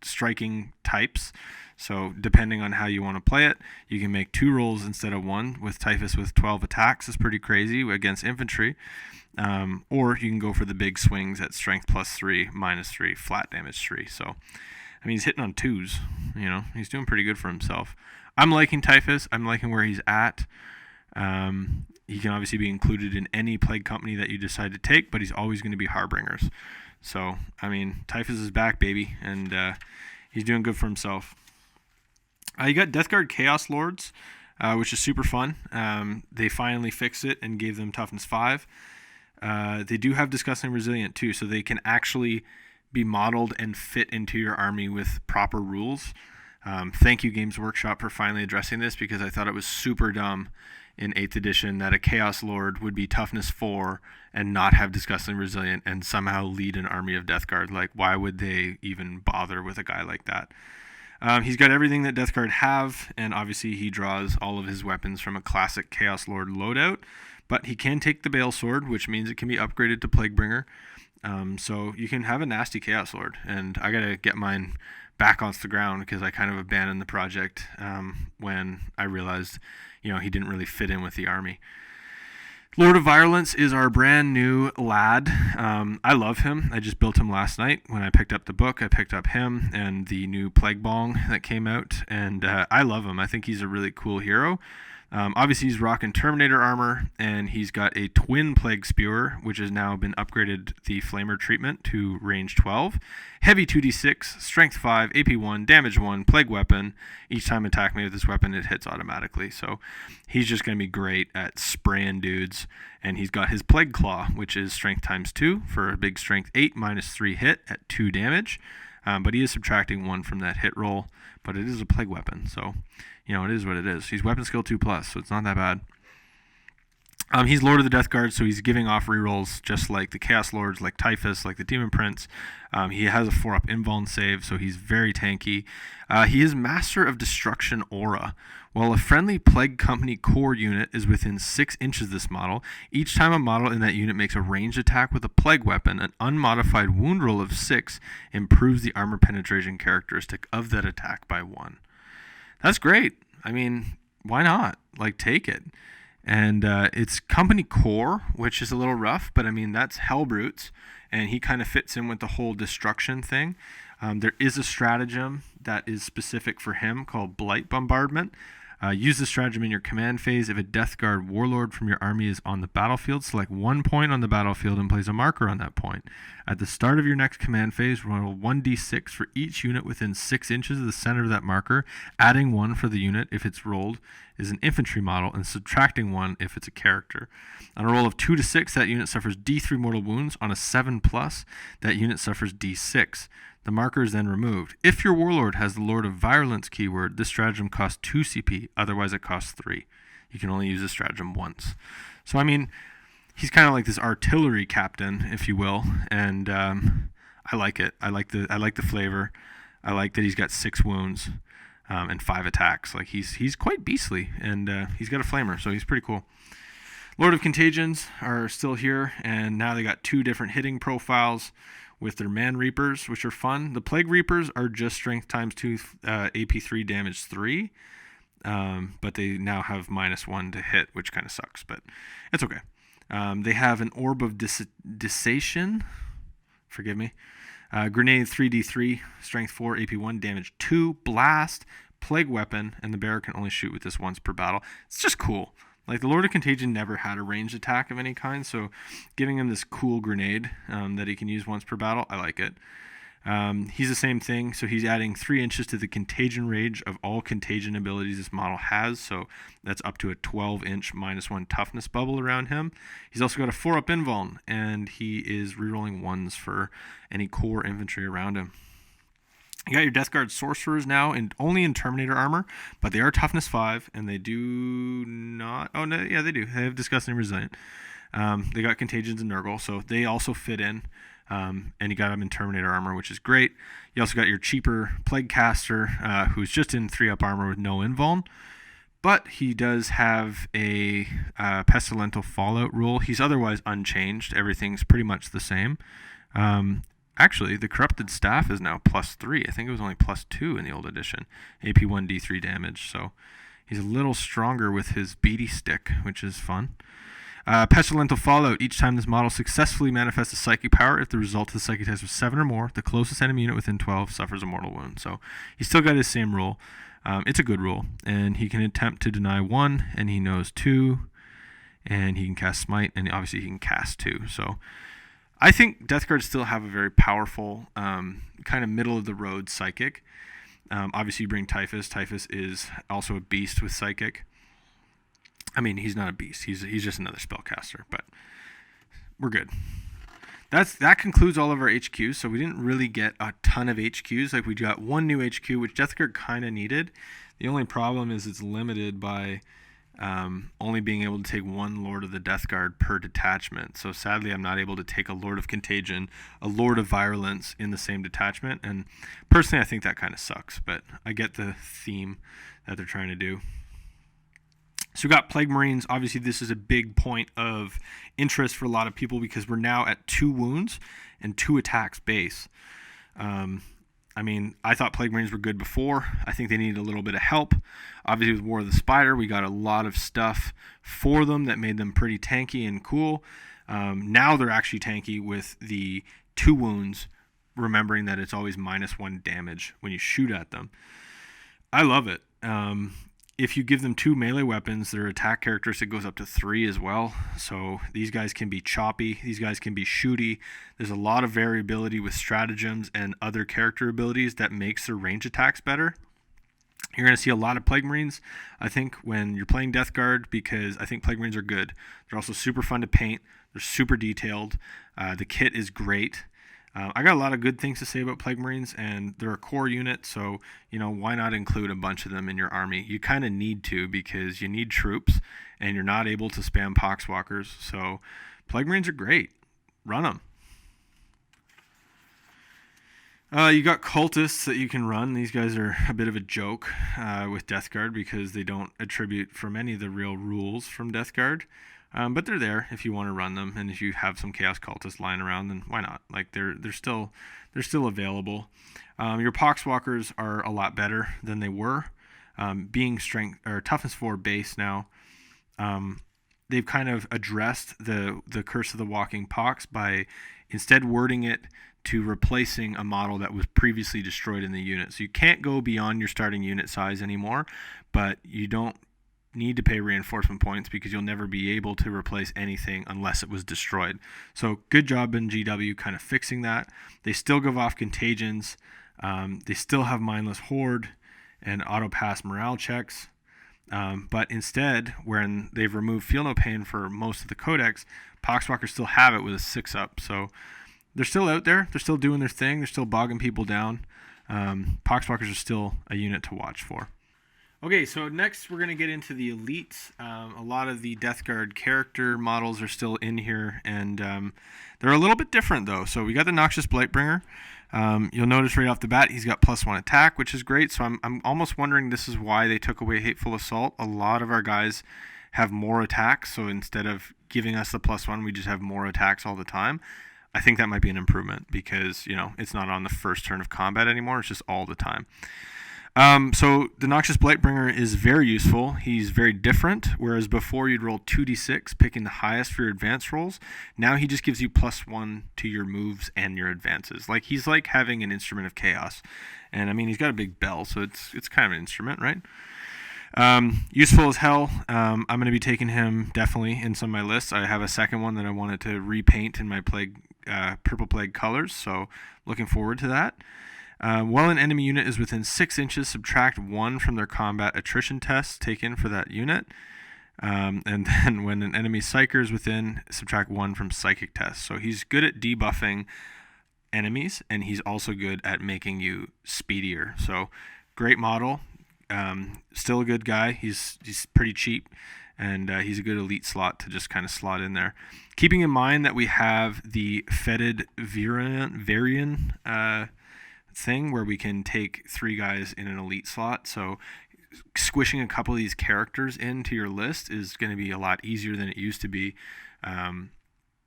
striking types. So depending on how you want to play it, you can make 2 rolls instead of 1 with Typhus with 12 attacks. Is pretty crazy against infantry. Or you can go for the big swings at strength +3, -3, flat damage 3. So, I mean, he's hitting on 2s. He's doing pretty good for himself. I'm liking Typhus. I'm liking where he's at. he can obviously be included in any plague company that you decide to take, but he's always going to be Heartbringers. So, I mean, Typhus is back, baby, and he's doing good for himself. You got Death Guard Chaos Lords, which is super fun. They finally fixed it and gave them toughness 5. They do have Disgusting Resilient too, so they can actually be modeled and fit into your army with proper rules. Thank you, Games Workshop, for finally addressing this, because I thought it was super dumb in 8th edition that a Chaos Lord would be toughness 4 and not have Disgusting Resilient and somehow lead an army of Death Guard. Like, why would they even bother with a guy like that? He's got everything that Death Guard have, and obviously he draws all of his weapons from a classic Chaos Lord loadout, but he can take the Bale Sword, which means it can be upgraded to Plaguebringer. So you can have a nasty Chaos Lord, and I gotta get mine back onto the ground because I kind of abandoned the project when I realized, he didn't really fit in with the army. Lord of Violence is our brand new lad. I love him. I just built him last night. When I picked up the book, I picked up him and the new Plague Bong that came out, and I love him. I think he's a really cool hero. Obviously, he's rocking Terminator armor, and he's got a twin Plague Spewer, which has now been upgraded the Flamer treatment to range 12. Heavy 2d6, strength 5, AP 1, damage 1, plague weapon. Each time attack me with this weapon, it hits automatically. So he's just going to be great at spraying dudes. And he's got his Plague Claw, which is strength times 2 for a big strength 8, -3 hit at 2 damage. But he is subtracting 1 from that hit roll. But it is a plague weapon, so it is what it is. He's weapon skill 2+, so it's not that bad. He's Lord of the Death Guard, so he's giving off rerolls just like the Chaos Lords, like Typhus, like the Demon Prince. He has a 4-up invuln save, so he's very tanky. He is Master of Destruction Aura. While a friendly Plague Company core unit is within 6 inches of this model, each time a model in that unit makes a ranged attack with a plague weapon, an unmodified wound roll of 6 improves the armor penetration characteristic of that attack by 1. That's great. I mean, why not? Take it. And it's Company Core, which is a little rough, but I mean, that's Hellbrutes, and he kind of fits in with the whole destruction thing. There is a stratagem that is specific for him called Blight Bombardment. Use the stratagem in your command phase. If a Death Guard Warlord from your army is on the battlefield, select 1 point on the battlefield and place a marker on that point. At the start of your next command phase, roll 1d6 for each unit within 6 inches of the center of that marker, adding 1 for the unit if it's rolled is an infantry model, and subtracting 1 if it's a character. On a roll of 2 to 6, that unit suffers d3 mortal wounds. On a 7+, that unit suffers d6. The marker is then removed. If your Warlord has the Lord of Violence keyword, this stratagem costs 2 CP, otherwise it costs 3. You can only use this stratagem once. So, I mean, he's kind of like this artillery captain, if you will, and I like it. I like the flavor. I like that he's got 6 wounds and 5 attacks. He's quite beastly, and he's got a flamer, so he's pretty cool. Lord of Contagions are still here, and now they got 2 different hitting profiles with their Man Reapers, which are fun. The Plague Reapers are just strength times 2, AP 3, damage 3, but they now have -1 to hit, which kind of sucks, but it's okay. They have an Orb of Dissation, forgive me, Grenade 3d3, strength 4, AP 1, damage 2, blast, plague weapon, and the bearer can only shoot with this once per battle. It's just cool. The Lord of Contagion never had a ranged attack of any kind, so giving him this cool grenade that he can use once per battle, I like it. He's the same thing, so he's adding 3 inches to the contagion range of all contagion abilities this model has, so that's up to a 12-inch -1 toughness bubble around him. He's also got a 4-up invuln, and he is rerolling 1s for any core infantry around him. You got your Death Guard Sorcerers now, and only in Terminator armor, but they are toughness 5, and they do not... Oh, no, yeah, they do. They have Disgusting Resilient. They got Contagions and Nurgle, so they also fit in, and you got them in Terminator armor, which is great. You also got your cheaper Plague Caster, who's just in 3-up armor with no invuln, but he does have a Pestilential Fallout rule. He's otherwise unchanged. Everything's pretty much the same. Actually, the Corrupted Staff is now +3. I think it was only +2 in the old edition. AP 1, D3 damage, so he's a little stronger with his beady stick, which is fun. Pestilential Fallout. Each time this model successfully manifests a psychic power, if the result of the psychic test was 7 or more, the closest enemy unit within 12 suffers a mortal wound. So he's still got his same rule. It's a good rule, and he can attempt to deny 1, and he knows 2, and he can cast Smite, and obviously he can cast too. So I think Death Guard still have a very powerful, kind of middle of the road Psychic. Obviously you bring Typhus. Typhus is also a beast with Psychic. I mean, he's not a beast. He's just another spellcaster, but we're good. That concludes all of our HQs. So we didn't really get a ton of HQs. Like, we got one new HQ, which Death Guard kind of needed. The only problem is it's limited by only being able to take one Lord of the Death Guard per detachment. So sadly, I'm not able to take a Lord of Contagion, a Lord of Virulence in the same detachment. And personally, I think that kind of sucks, but I get the theme that they're trying to do. So we got Plague Marines. Obviously, this is a big point of interest for a lot of people because we're now at 2 wounds and 2 attacks base. I mean, I thought Plague Marines were good before. I think they needed a little bit of help. Obviously, with War of the Spider, we got a lot of stuff for them that made them pretty tanky and cool. Now they're actually tanky with the 2 wounds, remembering that it's always -1 damage when you shoot at them. I love it. If you give them 2 melee weapons, their attack characteristic goes up to 3 as well. So these guys can be choppy. These guys can be shooty. There's a lot of variability with stratagems and other character abilities that makes their range attacks better. You're going to see a lot of Plague Marines, I think, when you're playing Death Guard, because I think Plague Marines are good. They're also super fun to paint. They're super detailed. The kit is great. I got a lot of good things to say about Plague Marines, and they're a core unit, so, you know, why not include a bunch of them in your army? You kind of need to, because you need troops, and you're not able to spam Pox Walkers, so Plague Marines are great. Run them. You got cultists that you can run. These guys are a bit of a joke with Death Guard because they don't attribute from any of the real rules from Death Guard. But they're there if you want to run them, and if you have some Chaos Cultists lying around, then why not? Like, they're still available. Your Pox Walkers are a lot better than they were. Being strength or toughness 4 base now, they've kind of addressed the Curse of the Walking Pox by instead wording it to replacing a model that was previously destroyed in the unit. So you can't go beyond your starting unit size anymore, but you don't need to pay reinforcement points because you'll never be able to replace anything unless it was destroyed. So good job in GW kind of fixing that. They still give off contagions. They still have mindless horde and auto pass morale checks. But instead, when they've removed Feel No Pain for most of the codex, Poxwalkers still have it with a 6-up. So they're still out there. They're still doing their thing. They're still bogging people down. Poxwalkers are still a unit to watch for. Okay, so next we're going to get into the elites. A lot of the Death Guard character models are still in here, and they're a little bit different, though. So we got the Noxious Blightbringer. You'll notice right off the bat he's got +1 attack, which is great. So I'm almost wondering this is why they took away Hateful Assault. A lot of our guys have more attacks, so instead of giving us the +1, we just have more attacks all the time. I think that might be an improvement because, you know, it's not on the first turn of combat anymore. It's just all the time. So the Noxious Blightbringer is very useful. He's very different, whereas before you'd roll 2d6, picking the highest for your advance rolls. Now he just gives you +1 to your moves and your advances. Like, he's like having an Instrument of Chaos. And I mean, he's got a big bell, so it's kind of an instrument, right? Useful as hell. I'm going to be taking him definitely in some of my lists. I have a second one that I wanted to repaint in my Purple Plague colors, so looking forward to that. While an enemy unit is within 6 inches, subtract 1 from their combat attrition test taken for that unit. And then when an enemy psyker is within, subtract 1 from psychic tests. So he's good at debuffing enemies, and he's also good at making you speedier. So great model. Still a good guy. He's pretty cheap, and he's a good elite slot to just kind of slot in there. Keeping in mind that we have the Fetid Varian thing where we can take 3 guys in an elite slot, so squishing a couple of these characters into your list is going to be a lot easier than it used to be,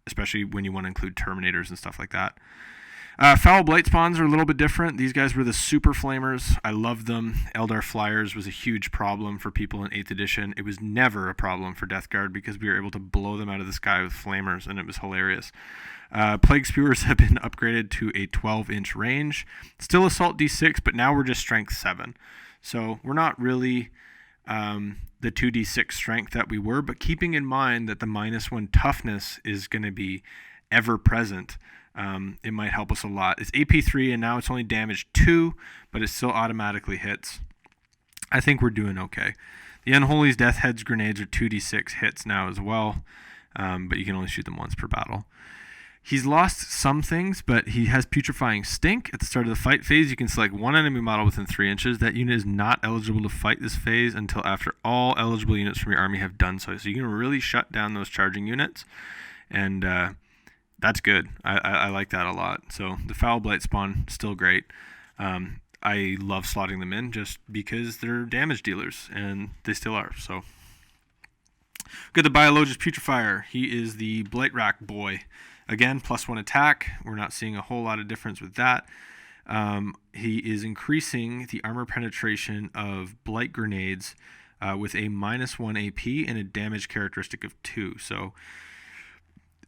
especially when you want to include Terminators and stuff like that. Foul Blight Spawns are a little bit different. These guys were the Super Flamers. I love them. Eldar Flyers was a huge problem for people in 8th edition. It was never a problem for Death Guard because we were able to blow them out of the sky with Flamers, and it was hilarious. Plague Spewers have been upgraded to a 12-inch range. Still Assault D6, but now we're just Strength 7. So we're not really the 2d6 strength that we were, but keeping in mind that the -1 toughness is going to be ever present. It might help us a lot. It's AP 3 and now it's only damage 2, but it still automatically hits. I think we're doing okay. The Unholy's Death Heads grenades are 2d6 hits now as well, but you can only shoot them once per battle. He's lost some things, but he has Putrefying Stink. At the start of the fight phase, you can select one enemy model within 3 inches. That unit is not eligible to fight this phase until after all eligible units from your army have done so. So you can really shut down those charging units, and that's good. I like that a lot. So the Foul Blight spawn, still great. I love slotting them in just because they're damage dealers, and they still are. So got the Biologist Petrifier. He is the Blight Rack boy. Again, +1 attack. We're not seeing a whole lot of difference with that. He is increasing the armor penetration of Blight Grenades with a -1 AP and a damage characteristic of 2. So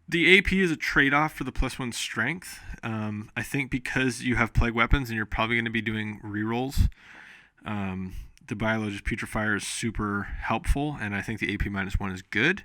the AP is a trade-off for the +1 strength. I think because you have Plague Weapons and you're probably going to be doing rerolls, the Biologist Petrifier is super helpful, and I think the AP -1 is good.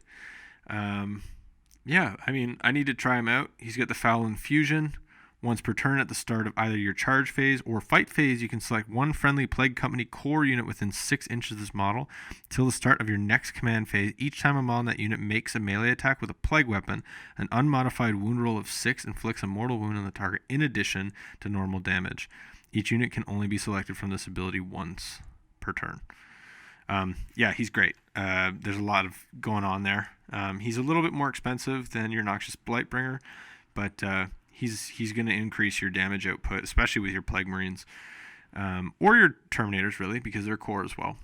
Yeah, I mean, I need to try him out. He's got the Foul Infusion. Once per turn at the start of either your charge phase or fight phase, you can select one friendly Plague Company core unit within 6 inches of this model till the start of your next command phase. Each time a model in that unit makes a melee attack with a Plague Weapon, an unmodified wound roll of 6 inflicts a mortal wound on the target in addition to normal damage. Each unit can only be selected from this ability once per turn. Yeah, he's great. There's a lot of going on there. He's a little bit more expensive than your Noxious Blightbringer, but he's going to increase your damage output, especially with your Plague Marines, or your Terminators, really, because they're core as well.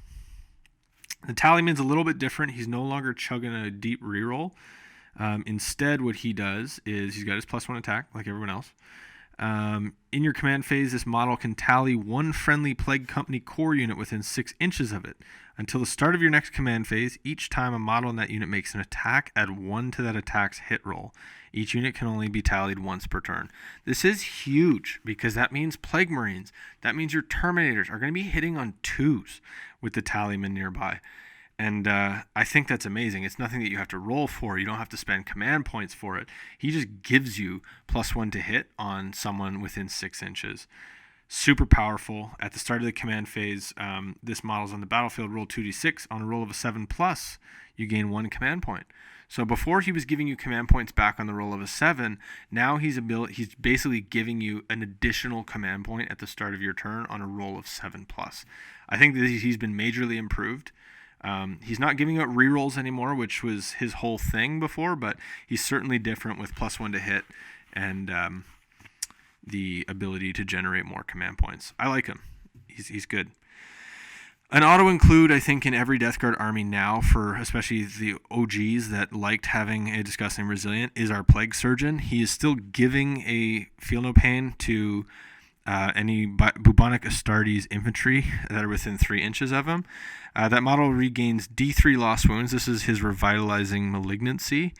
The Tallyman's a little bit different. He's no longer chugging a deep reroll. Instead, what he does is he's got his +1 attack, like everyone else. In your command phase, this model can tally one friendly Plague Company core unit within 6 inches of it. Until the start of your next command phase, each time a model in that unit makes an attack, add 1 to that attack's hit roll. Each unit can only be tallied once per turn. This is huge because that means Plague Marines, that means your Terminators are going to be hitting on 2s with the Tallyman nearby. And I think that's amazing. It's nothing that you have to roll for. You don't have to spend command points for it. He just gives you +1 to hit on someone within 6 inches. Super powerful. At the start of the command phase, this model's on the battlefield. Roll 2d6. On a roll of a 7+, you gain 1 command point. So before he was giving you command points back on the roll of a 7, now he's basically giving you an additional command point at the start of your turn on a roll of 7+. I think that he's been majorly improved. He's not giving out rerolls anymore, which was his whole thing before, but he's certainly different with +1 to hit and the ability to generate more command points. I like him. He's good. An auto include, I think, in every Death Guard army now, for especially the OGs that liked having a Disgusting Resilient, is our Plague Surgeon. He is still giving a Feel No Pain to any Bubonic Astartes infantry that are within 3 inches of him. That model regains D3 lost wounds. This is his Revitalizing Malignancy.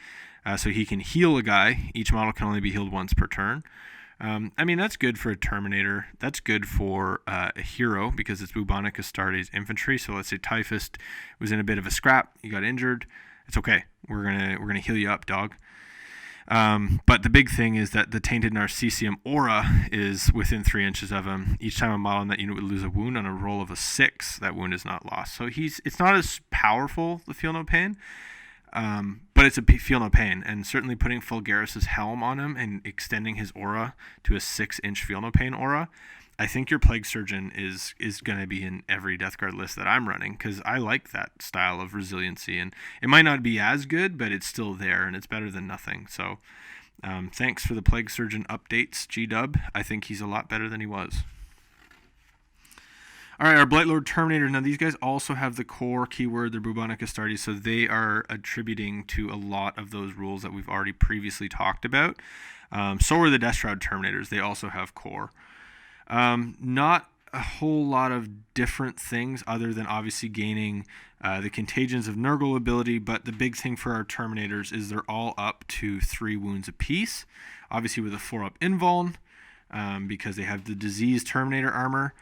So he can heal a guy. Each model can only be healed once per turn. I mean, that's good for a Terminator. That's good for a hero because it's Bubonic Astartes infantry. So let's say Typhus was in a bit of a scrap. You got injured. It's okay. We're gonna heal you up, dog. But the big thing is that the Tainted Narcisium aura is within 3 inches of him. Each time a model in that unit would lose a wound on a roll of a 6, that wound is not lost. So it's not as powerful, the Feel No Pain, but it's a Feel No Pain. And certainly putting Fulgaris's helm on him and extending his aura to a 6-inch Feel No Pain aura, I think your Plague Surgeon is going to be in every Death Guard list that I'm running because I like that style of resiliency. And it might not be as good, but it's still there, and it's better than nothing. So thanks for the Plague Surgeon updates, G-Dub. I think he's a lot better than he was. All right, our Blightlord Terminator. Now, these guys also have the core keyword, they're Bubonic Astartes, so they are attributing to a lot of those rules that we've already previously talked about. So are the Death Shroud Terminators. They also have core. Not a whole lot of different things other than obviously gaining the Contagions of Nurgle ability, but the big thing for our Terminators is they're all up to 3 wounds apiece, obviously with a 4-up invuln, because they have the Diseased Terminator Armor.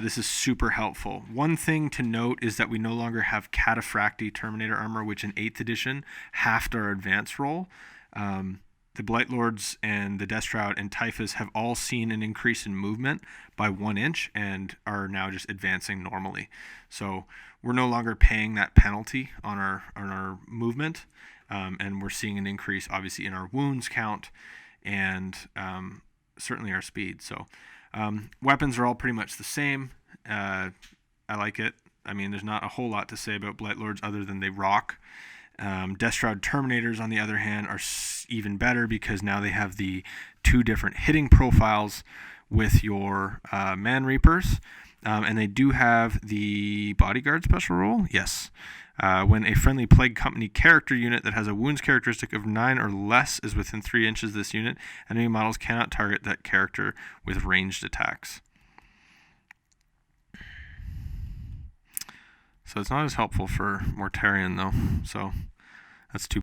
this is super helpful. One thing to note is that we no longer have Cataphracti Terminator Armor, which in 8th edition halved our advance roll. The Blight Lords and the Death Shroud and Typhus have all seen an increase in movement by 1 inch and are now just advancing normally. So we're no longer paying that penalty on our movement, and we're seeing an increase, obviously, in our wounds count and certainly our speed. So weapons are all pretty much the same. I like it. I mean, there's not a whole lot to say about Blight Lords other than they rock. Death Shroud Terminators, on the other hand, are even better because now they have the 2 different hitting profiles with your Man Reapers. And they do have the Bodyguard special rule. Yes. When a friendly Plague Company character unit that has a wounds characteristic of 9 or less is within 3 inches of this unit, enemy models cannot target that character with ranged attacks. So it's not as helpful for Mortarion, though. So that's too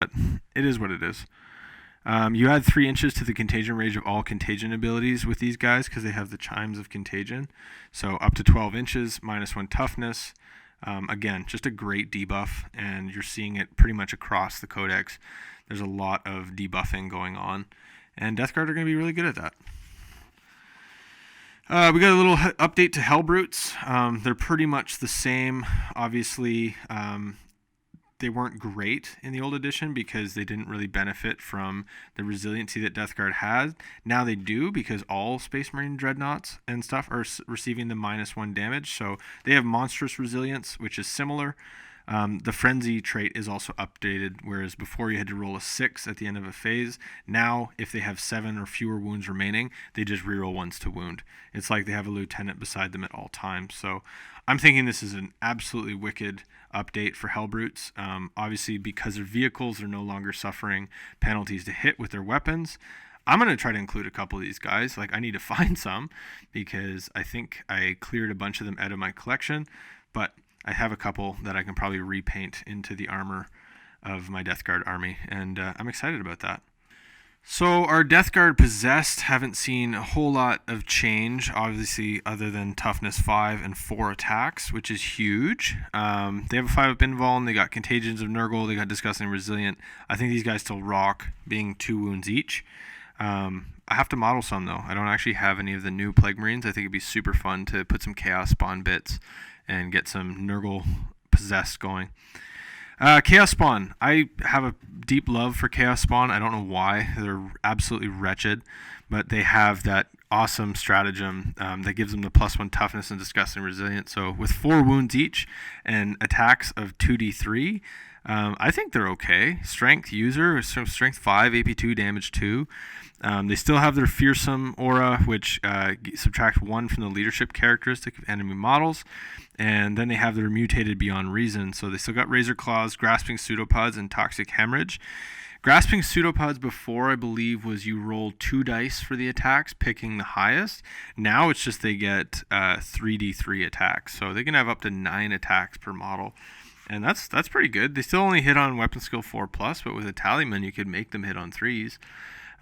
bad. But it is what it is. You add 3 inches to the contagion range of all contagion abilities with these guys because they have the chimes of contagion. So up to 12 inches, -1 toughness. Again, just a great debuff, and you're seeing it pretty much across the codex. There's a lot of debuffing going on, and Death Guard are going to be really good at that. We got a little update to Hellbrutes. They're pretty much the same. Obviously, they weren't great in the old edition because they didn't really benefit from the resiliency that Death Guard had. Now they do because all Space Marine Dreadnoughts and stuff are receiving the -1 damage. So they have monstrous resilience, which is similar. The Frenzy trait is also updated, whereas before you had to roll a 6 at the end of a phase. Now, if they have 7 or fewer wounds remaining, they just reroll ones to wound. It's like they have a lieutenant beside them at all times. So I'm thinking this is an absolutely wicked update for Hellbrutes. Obviously, because their vehicles are no longer suffering penalties to hit with their weapons. I'm going to try to include a couple of these guys. Like, I need to find some because I think I cleared a bunch of them out of my collection, but I have a couple that I can probably repaint into the armor of my Death Guard army, and I'm excited about that. So our Death Guard Possessed haven't seen a whole lot of change, obviously, other than toughness 5 and 4 attacks, which is huge. They have a 5-up invul, and they got Contagions of Nurgle, they got Disgusting Resilient. I think these guys still rock, being 2 wounds each. I have to model some, though. I don't actually have any of the new Plague Marines. I think it'd be super fun to put some Chaos Spawn bits and get some Nurgle Possessed going. Chaos Spawn. I have a deep love for Chaos Spawn. I don't know why. They're absolutely wretched, but they have that awesome stratagem that gives them the +1 toughness and disgusting resilience. So with 4 wounds each and attacks of 2d3, I think they're okay. Strength user, strength 5, AP2, damage 2. They still have their fearsome aura, which subtracts 1 from the leadership characteristic of enemy models. And then they have their mutated beyond reason. So they still got Razor Claws, Grasping Pseudopods, and Toxic Hemorrhage. Grasping Pseudopods before, I believe, was you roll 2 dice for the attacks, picking the highest. Now it's just they get 3d3 attacks. So they can have up to 9 attacks per model. And that's pretty good. They still only hit on weapon skill 4+, but with a Tallyman, you could make them hit on 3s.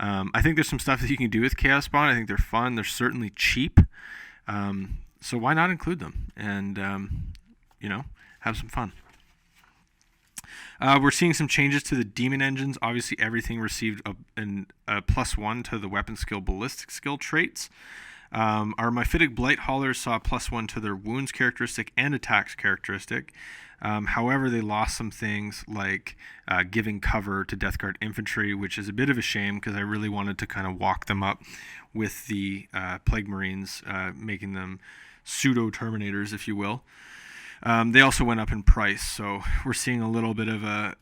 I think there's some stuff that you can do with Chaos Spawn. I think they're fun. They're certainly cheap. So why not include them and, have some fun. We're seeing some changes to the demon engines. Obviously, everything received a +1 to the weapon skill ballistic skill traits. Our Mephitic Blight Haulers saw a +1 to their wounds characteristic and attacks characteristic. However, they lost some things like giving cover to Death Guard infantry, which is a bit of a shame because I really wanted to kind of walk them up with the Plague Marines, making them pseudo-Terminators, if you will. They also went up in price, so we're seeing a little bit of a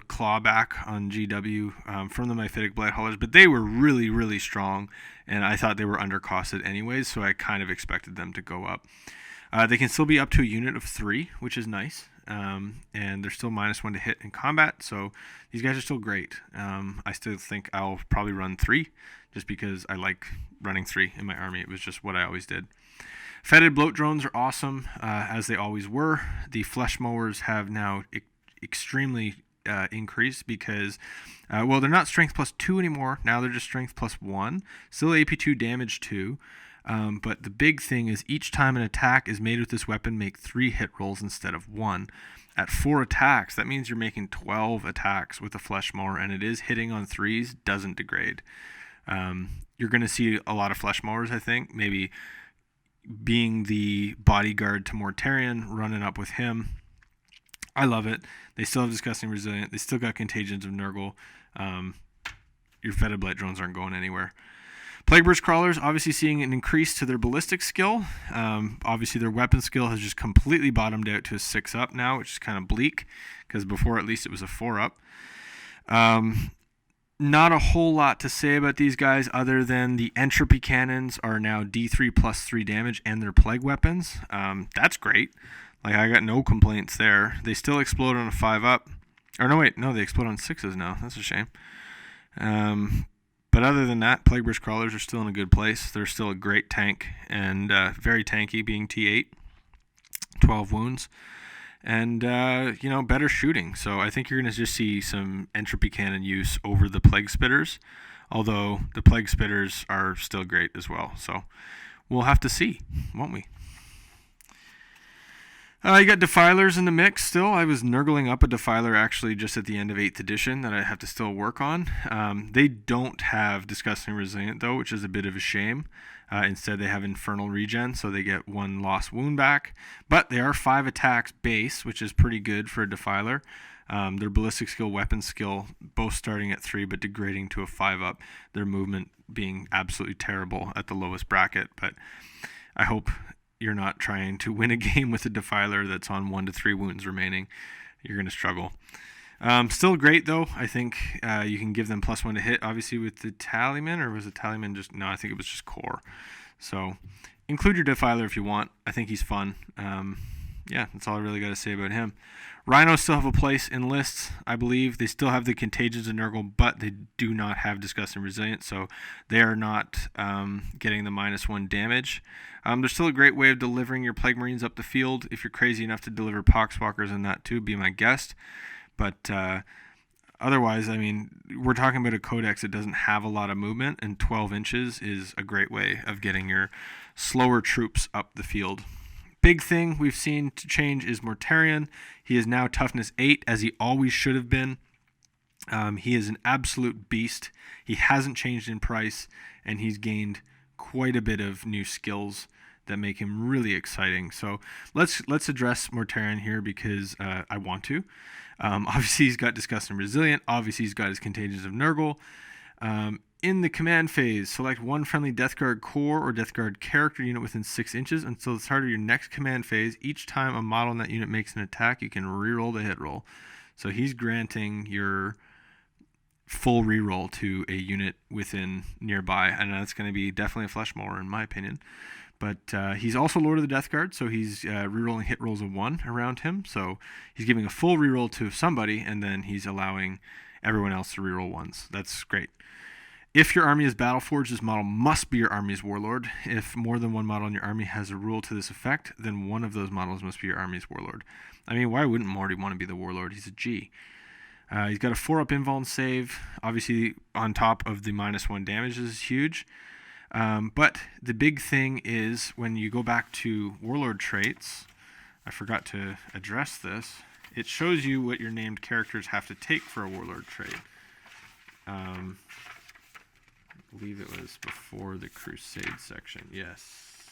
clawback on GW from the Mephitic Blight Haulers, but they were really, really strong, and I thought they were undercosted anyways, so I kind of expected them to go up. They can still be up to a unit of 3, which is nice, and they're still -1 to hit in combat, so these guys are still great. I still think I'll probably run 3, just because I like running 3 in my army. It was just what I always did. Fetid Bloat Drones are awesome, as they always were. The Flesh Mowers have now extremely increased because, they're not Strength +2 anymore. Now they're just Strength +1. Still AP2 damage 2. But the big thing is each time an attack is made with this weapon, make 3 hit rolls instead of 1. At 4 attacks, that means you're making 12 attacks with a flesh mower, and it is hitting on 3s, doesn't degrade. You're going to see a lot of flesh mowers, I think. Maybe being the bodyguard to Mortarion, running up with him. I love it. They still have Disgusting Resilient. They still got Contagions of Nurgle. Your fetid Blight Drones aren't going anywhere. Plagueburst Crawlers, obviously seeing an increase to their ballistic skill. Obviously their weapon skill has just completely bottomed out to a 6-up now, which is kind of bleak, because before at least it was a 4-up. Not a whole lot to say about these guys other than the entropy cannons are now D3 plus 3 damage and their plague weapons. That's great. Like, I got no complaints there. They still explode on a 5-up. Or no, wait, no, they explode on 6s now. That's a shame. But other than that, Plagueburst Crawlers are still in a good place. They're still a great tank and very tanky, being T8, 12 wounds, and better shooting. So I think you're going to just see some entropy cannon use over the Plague Spitters, although the Plague Spitters are still great as well. So we'll have to see, won't we? You got Defilers in the mix still. I was nurgling up a Defiler actually just at the end of 8th edition that I have to still work on. They don't have Disgusting Resilient though, which is a bit of a shame. Instead they have Infernal Regen, so they get 1 lost wound back. But they are 5 attacks base, which is pretty good for a Defiler. Their ballistic skill, weapon skill, both starting at 3 but degrading to a 5-up. Their movement being absolutely terrible at the lowest bracket. But I hope you're not trying to win a game with a Defiler that's on 1 to 3 wounds remaining. You're going to struggle. Still great, though. I think you can give them +1 to hit, obviously, with the Tallyman, or was the Tallyman just... No, I think it was just Core. So, include your Defiler if you want. I think he's fun. Yeah, that's all I really got to say about him. Rhinos still have a place in lists, I believe. They still have the Contagions of Nurgle, but they do not have Disgusting Resilience, so they are not getting the -1 damage. There's still a great way of delivering your Plague Marines up the field. If you're crazy enough to deliver Pox Walkers in that too, be my guest. But otherwise, I mean, we're talking about a codex that doesn't have a lot of movement, and 12 inches is a great way of getting your slower troops up the field. Big thing we've seen to change is Mortarion. He is now toughness 8, as he always should have been. He is an absolute beast. He hasn't changed in price, and he's gained quite a bit of new skills that make him really exciting. So let's address Mortarion here because I want to. Obviously, he's got Disgusting Resilient. Obviously, he's got his Contagions of Nurgle. In the command phase, select 1 friendly Death Guard Core or Death Guard character unit within 6 inches until the start of your next command phase. Each time a model in that unit makes an attack, you can reroll the hit roll. So he's granting your full reroll to a unit within nearby, and that's going to be definitely a flesh mower in my opinion. But he's also Lord of the Death Guard, so he's rerolling hit rolls of 1 around him. So he's giving a full reroll to somebody, and then he's allowing everyone else to reroll 1s. That's great. If your army is Battleforged, this model must be your army's Warlord. If more than one model in your army has a rule to this effect, then one of those models must be your army's Warlord. I mean, why wouldn't Morty want to be the Warlord? He's a G. He's got a 4-up invuln save. Obviously, on top of the -1 damage is huge. But the big thing is when you go back to Warlord Traits, I forgot to address this, it shows you what your named characters have to take for a Warlord trait. I believe it was before the Crusade section. Yes.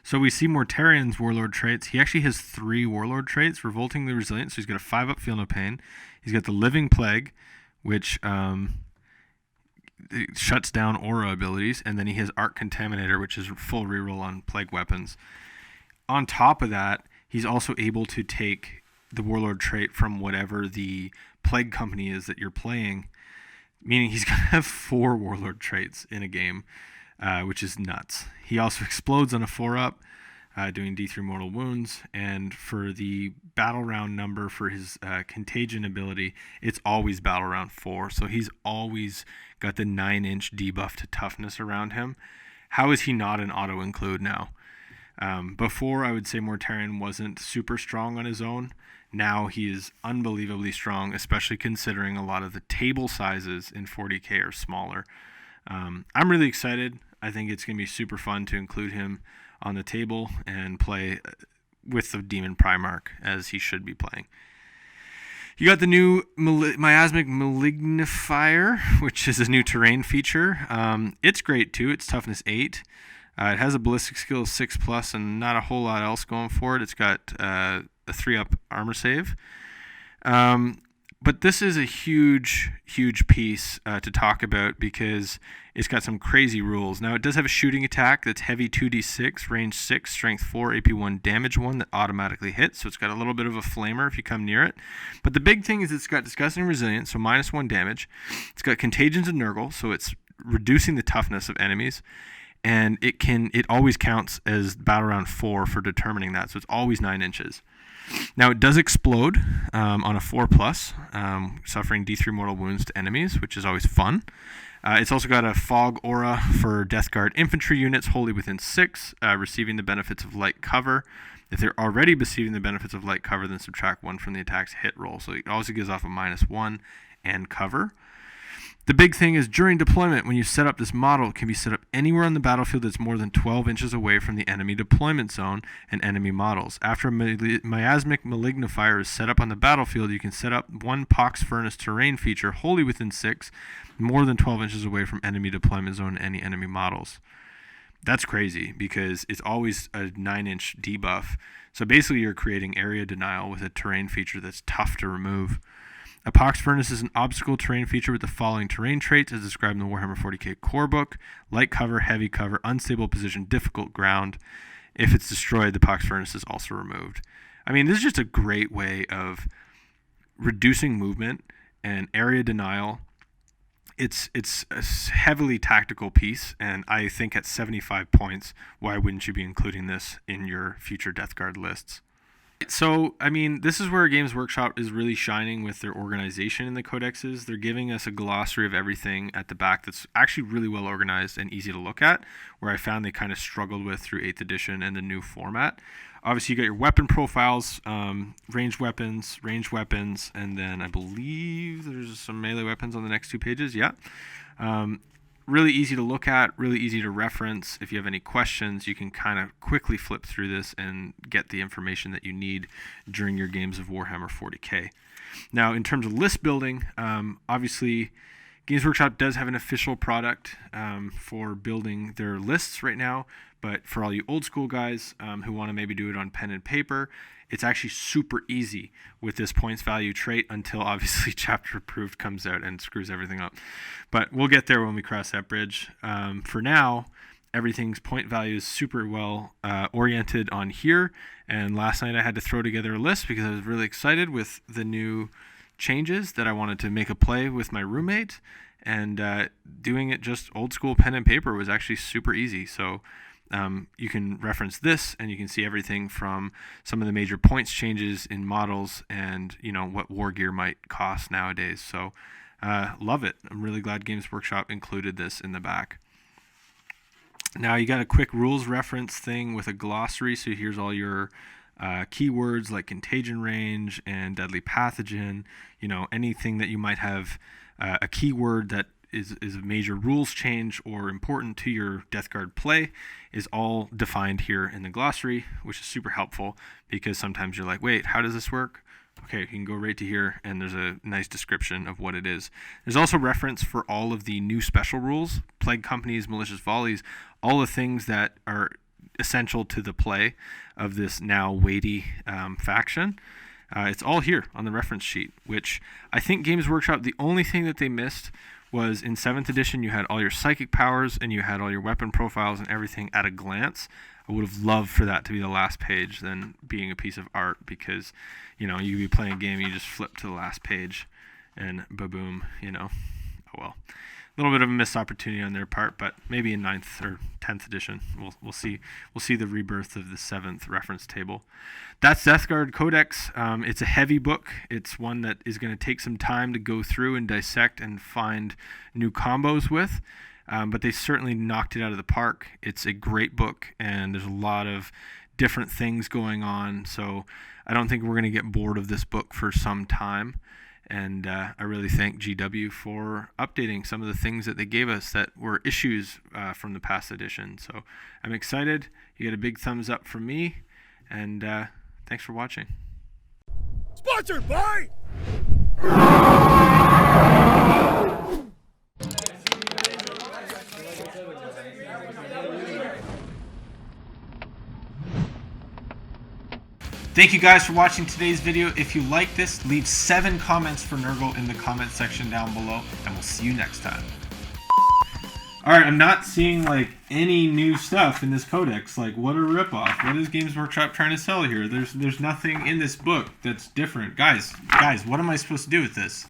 So we see Mortarion's Warlord traits. He actually has 3 Warlord traits. Revoltingly Resilient, so he's got a 5-up Feel No Pain. He's got the Living Plague, which it shuts down aura abilities. And then he has Arc Contaminator, which is full reroll on Plague weapons. On top of that, he's also able to take the Warlord trait from whatever the Plague company is that you're playing, meaning he's going to have 4 Warlord traits in a game, which is nuts. He also explodes on a 4-up, doing D3 mortal wounds, and for the battle round number for his contagion ability, it's always battle round 4, so he's always got the 9-inch debuff to toughness around him. How is he not an auto-include now? Before, I would say Mortarion wasn't super strong on his own. Now he is unbelievably strong, especially considering a lot of the table sizes in 40k are smaller. I'm really excited. I think it's going to be super fun to include him on the table and play with the Demon Primarch as he should be playing. You got the new Miasmic Malignifier, which is a new terrain feature. It's great too. It's toughness 8. It has a ballistic skill of 6+, and not a whole lot else going for it. It's got a 3-up armor save. But this is a huge, huge piece to talk about because it's got some crazy rules. Now, it does have a shooting attack that's heavy 2d6, range 6, strength 4, AP 1, damage 1 that automatically hits. So it's got a little bit of a flamer if you come near it. But the big thing is it's got disgusting resilience, so -1 damage. It's got contagions and Nurgle, so it's reducing the toughness of enemies. And it always counts as battle round 4 for determining that, so it's always 9 inches. Now, it does explode on a 4+, suffering D3 mortal wounds to enemies, which is always fun. It's also got a fog aura for Death Guard infantry units wholly within 6, receiving the benefits of light cover. If they're already receiving the benefits of light cover, then subtract 1 from the attack's hit roll. So it also gives off a -1 and cover. The big thing is during deployment, when you set up this model, it can be set up anywhere on the battlefield that's more than 12 inches away from the enemy deployment zone and enemy models. After a Miasmic Malignifier is set up on the battlefield, you can set up one Pox Furnace terrain feature wholly within 6, more than 12 inches away from enemy deployment zone and any enemy models. That's crazy because it's always a 9-inch debuff. So basically you're creating area denial with a terrain feature that's tough to remove. A Pox Furnace is an obstacle terrain feature with the following terrain traits as described in the Warhammer 40k core book: light cover, heavy cover, unstable position, difficult ground. If it's destroyed, the Pox Furnace is also removed. I mean, this is just a great way of reducing movement and area denial. It's a heavily tactical piece, and I think at 75 points, why wouldn't you be including this in your future Death Guard lists? So, I mean, this is where Games Workshop is really shining with their organization in the codexes. They're giving us a glossary of everything at the back that's actually really well organized and easy to look at, where I found they kind of struggled with through 8th edition and the new format. Obviously, you got your weapon profiles, ranged weapons, and then I believe there's some melee weapons on the next 2 pages. Yeah. Really easy to look at, really easy to reference. If you have any questions, you can kind of quickly flip through this and get the information that you need during your games of Warhammer 40k. Now, in terms of list building, obviously, Games Workshop does have an official product for building their lists right now, but for all you old school guys who want to maybe do it on pen and paper, it's actually super easy with this points value trait until obviously Chapter Approved comes out and screws everything up. But we'll get there when we cross that bridge. For now, everything's point value is super well oriented on here. And last night I had to throw together a list because I was really excited with the new changes that I wanted to make a play with my roommate. And doing it just old school pen and paper was actually super easy. So you can reference this and you can see everything from some of the major points changes in models and, you know, what war gear might cost nowadays. So love it. I'm really glad Games Workshop included this in the back. Now you got a quick rules reference thing with a glossary. So here's all your keywords like contagion range and deadly pathogen, you know, anything that you might have a keyword that is a major rules change or important to your Death Guard play is all defined here in the glossary, which is super helpful because sometimes you're like, wait, how does this work? Okay, you can go right to here and there's a nice description of what it is. There's also reference for all of the new special rules, plague companies, malicious volleys, all the things that are essential to the play of this now weighty faction. It's all here on the reference sheet, which I think Games Workshop, the only thing that they missed was in 7th edition, you had all your psychic powers and you had all your weapon profiles and everything at a glance. I would have loved for that to be the last page than being a piece of art because, you know, you'd be playing a game, you just flip to the last page and ba-boom, you know. Oh well. A little bit of a missed opportunity on their part, but maybe in 9th or 10th edition, we'll see the rebirth of the 7th reference table. That's Death Guard Codex. It's a heavy book. It's one that is going to take some time to go through and dissect and find new combos with, but they certainly knocked it out of the park. It's a great book, and there's a lot of different things going on, so I don't think we're going to get bored of this book for some time. And I really thank GW for updating some of the things that they gave us that were issues from the past edition. So I'm excited. You get a big thumbs up from me, and thanks for watching. Sponsored by... Thank you guys for watching today's video. If you like this, leave 7 comments for Nurgle in the comment section down below, and we'll see you next time. Alright, I'm not seeing like any new stuff in this codex. Like, what a ripoff. What is Games Workshop trying to sell here? There's nothing in this book that's different. Guys, what am I supposed to do with this?